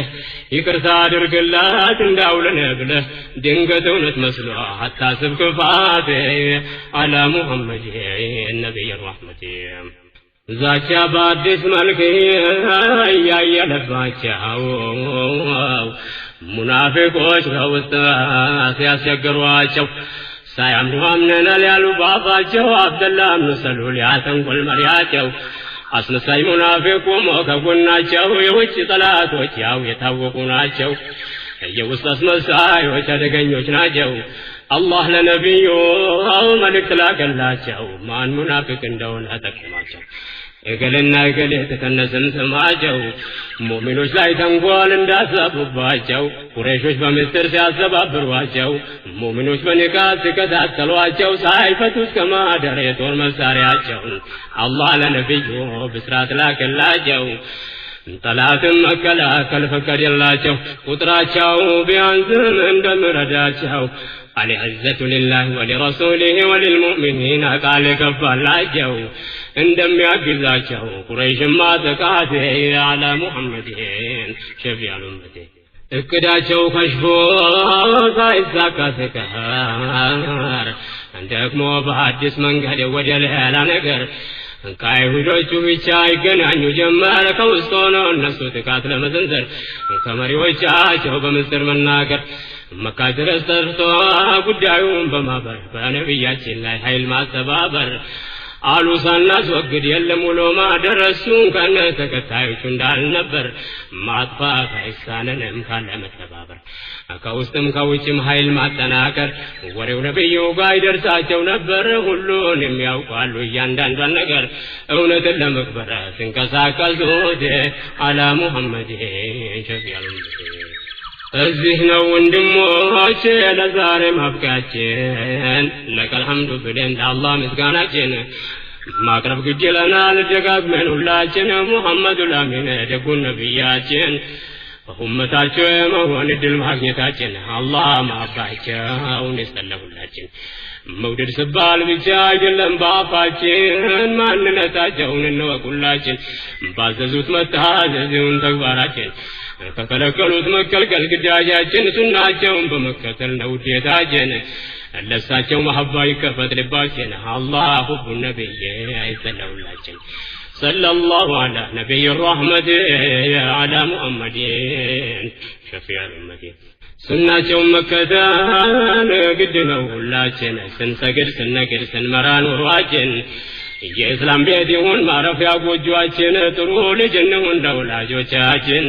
ይቅርታ አድርግላት እንዳውለነ ብለህ ድንገት እውነት መስሎ አታስብ ክፋት አላ ሙሐመድ ነቢይ ረሕመት ዛቻ በአዲስ መልክ እያየለባቸው ሙናፊቆች ከውስጥ ሲያስቸግሯቸው ሳያምኑ አምነናል ያሉ ባፋቸው አብደላህ ብኑ ሰሉል ያተንኮል መሪያቸው አስመሳይ ሙናፊቅ ቆሞ ከጎናቸው የውጭ ጠላቶች ያው የታወቁ ናቸው የውስጥ አስመሳዮች አደገኞች ናቸው አላህ ለነቢዩ መልእክት ላከላቸው ማን ሙናፊቅ እንደሆነ ጠቅማቸው እገለና እገሌ ተከነስም ስማቸው ሙእሚኖች ላይ ተንኮል እንዳሰቡባቸው ቁረይሾች በምስጢር ሲያሰባብሯቸው ሙእሚኖች በንቃት ሲከታተሏቸው ሳይፈቱት ከማደር የጦር መሳሪያቸው አላህ ለነቢዩ ብስራት ላከላቸው ጠላትን መከላከል ፈቀደላቸው ቁጥራቸው ቢያንስም እንደምረዳቸው العزة لله ولرسوله وللمؤمنين قال كفالاቸው እንደሚያግዛቸው ቁረይሽማ ተቃተ على محمد شفيع الأمة እቅዳቸው ከሽፎ ሳይሳካ ሲቀር ደግሞ በአዲስ መንገድ ወደ ሌላ ነገር ከአይሁዶቹ ብቻ ይገናኙ ጀመር ከውስጥ ሆነው እነሱ ጥቃት ለመሰንዘር ከመሪዎቻቸው በምስጢር መናገር መካ ድረስ ጠርቶ ጉዳዩን በማበር በነቢያችን ላይ ኃይል ማስተባበር አሉ ሳናስወግድ የለም ውሎ ማደረሱን ከነ ተከታዮቹ እንዳልነበር ማጥፋት አይሳነንም ካለ መተባበር ከውስጥም ከውጭም ኃይል ማጠናከር ወሬው ነብዩ ጋር ይደርሳቸው ነበር ሁሉንም ያውቃሉ እያንዳንዷን ነገር እውነትን ለመክበር ሲንቀሳቀሱት አላ ሙሐመድ ሸፊዑል ኡመት እዚህ ነው ወንድሞች ለዛሬ ማብቃችን ለከል ሐምዱ ብለን ለአላህ ምስጋናችን ማቅረብ ግድ ይለናል ደጋግመን ሁላችን ሙሐመዱል አሚን ደጉን ነብያችን ኡመታቸው የመሆን ድል ማግኘታችን አላህ ማባቸውን ይሰለሙላችን መውደድ ሲባል ብቻ አይደለም ባፋችን ማንነታቸውን እንወቁላችን ባዘዙት መታዘዙን ተግባራችን ከከለከሉት መከልከል ግዳጃችን ሱናቸውን በመከተል ነው ውዴታችን ለሳቸው መሐባ ይከፈት ልባችን አላህ ሁቡ ነብይ አይሰለሙላችን صلى الله على نبي الرحمة على محمد شفيع الأمة سنة مكتان قدنا ሁላችን ስንሰግድ ስንነግድ ስንመራ ኑሯችን የእስላም ቤት ይሁን ማረፊያ ጎጆአችን ጥሩ ልጅ እንሁን ለወላጆቻችን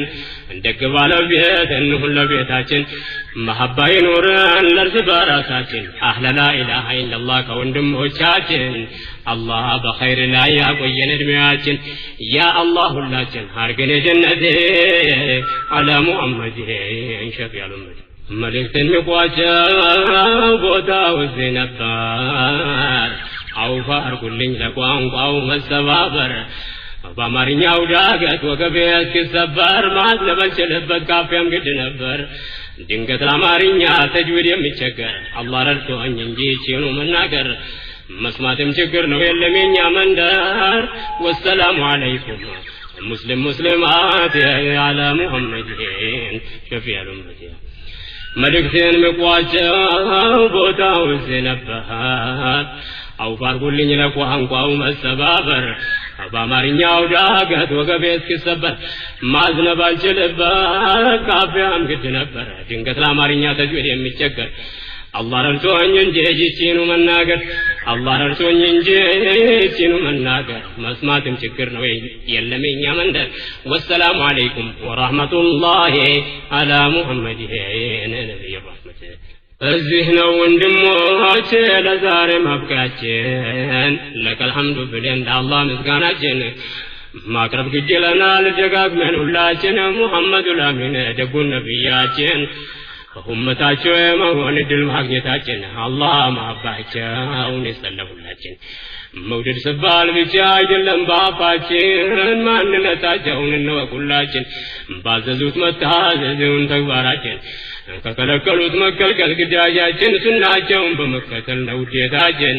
እንደግ ባለቤት እንሁን ለቤታችን መሐባ ይኑረን ለእርስ በራሳችን አህለ ላ ኢላሃ ኢላላህ ከወንድሞቻችን አላህ በኸይር ላይ ያቆየን እድሜያችን ያ አላህ ሁላችን አርገን የጀነት አላ ሙሐመድ ሸፊዑል ኡመት መልእክትን የሚቋጨው ቦታው እዚህ ነበር አውፋ አርጉልኝ ለቋንቋው መሰባበር በአማርኛው ዳገት ወገቤ እስኪሰበር ማዝነብ አልችልበት ካፊያም ግድ ነበር ድንገት ለአማርኛ ተጅዊድ የሚቸገር አላህ ረድቶኝ እንጂ ይህችኑ መናገር መስማትም ችግር ነው የለም የኛ መንደር ወሰላሙ አለይኩም ሙስሊም ሙስሊማት አላ ሙሐመድ ሸፊዑል ኡመት መልእክትን የሚቋጨው ቦታው እዚህ ነበር አውፋ አርጉልኝ ለቋንቋው መሰባበር በአማርኛው ዳገት ወገቤ እስኪሰበር ማዝነብ አልችልበት ካፊያም ግድ ነበር ድንገት ለአማርኛ ተጅዊድ የሚቸገር አላህ ረድቶኝ እንጂ ይህችኑ መናገር አላህ ረድቶኝ እንጂ ይህችኑ መናገር መስማትም ችግር ነው የለም የኛ መንደር ወሰላሙ አለይኩም ወራህመቱላሂ አላ ሙሐመድ ነብይ ረህመት እዚህ ነው ወንድሞች ለዛሬ ማብቃችን ለከል ሐምዱ ብለን ለአላህ ምስጋናችን ማቅረብ ግድ ይለናል ደጋግመን ሁላችን ሙሐመዱል አሚን ደጉን ነብያችን ኡመታቸው የመሆን ድል ማግኘታችን አላህ ማባቸውን ይሰለሙላችን መውደድ ሲባል ብቻ አይደለም ባፋችን ማንነታቸውን እንወቁላችን ባዘዙት መታዘዙን ተግባራችን ከከለከሉት መከልከል ግዳጃችን ሱናቸውን በመከተል ነው ውዴታችን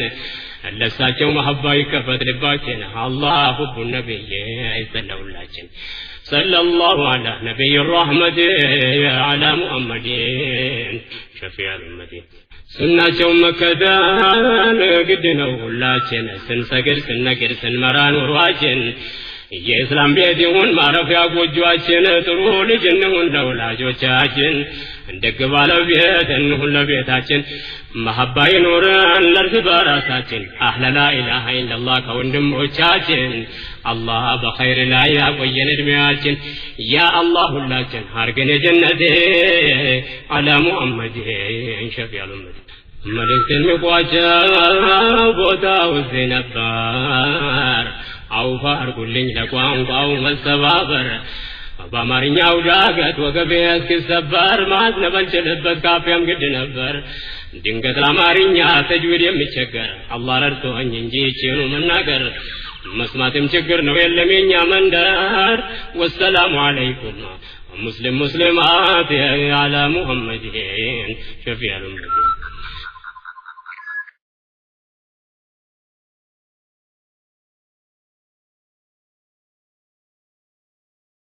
ለሳቸው መሐባ ይከፈት ልባችን አላህ ሁቡ ነብይ አይሰለሙላችን صلى الله على نبي الرحمة على محمد شفيع الأمة سنة مكتان قدنا ሁላችን ስንሰግድ ስንነግድ ስንመራ ኑሯችን የእስላም ቤት ይሁን ማረፊያ ጎጆአችን ጥሩ ልጅ እንሁን ለወላጆቻችን እንደግ ባለቤት እንሁን ለቤታችን መሐባ ይኑረን ለእርስ በራሳችን አህለ ላ ኢላሃ ኢላላህ ከወንድሞቻችን አላህ በኸይር ላይ ያቆየን እድሜያችን ያ አላህ ሁላችን አርገን የጀነት አላ ሙሐመድ ሸፊዑል ኡመት መልእክትን የሚቋጨው ቦታው እዚህ ነበር አውፋ አርጉልኝ ለቋንቋው መሰባበር በአማርኛው ዳገት ወገቤ እስኪሰበር ማዝነብ አልችልበት ካፊያም ግድ ነበር ድንገት ለአማርኛ ተጅዊድ የሚቸገር አላህ ረድቶኝ እንጂ ይህችኑ መናገር መስማትም ችግር ነው የለም የኛ መንደር ወሰላሙ አለይኩም ሙስሊም ሙስሊማት አላ ሙሐመድ ሸፊዑል ኡመት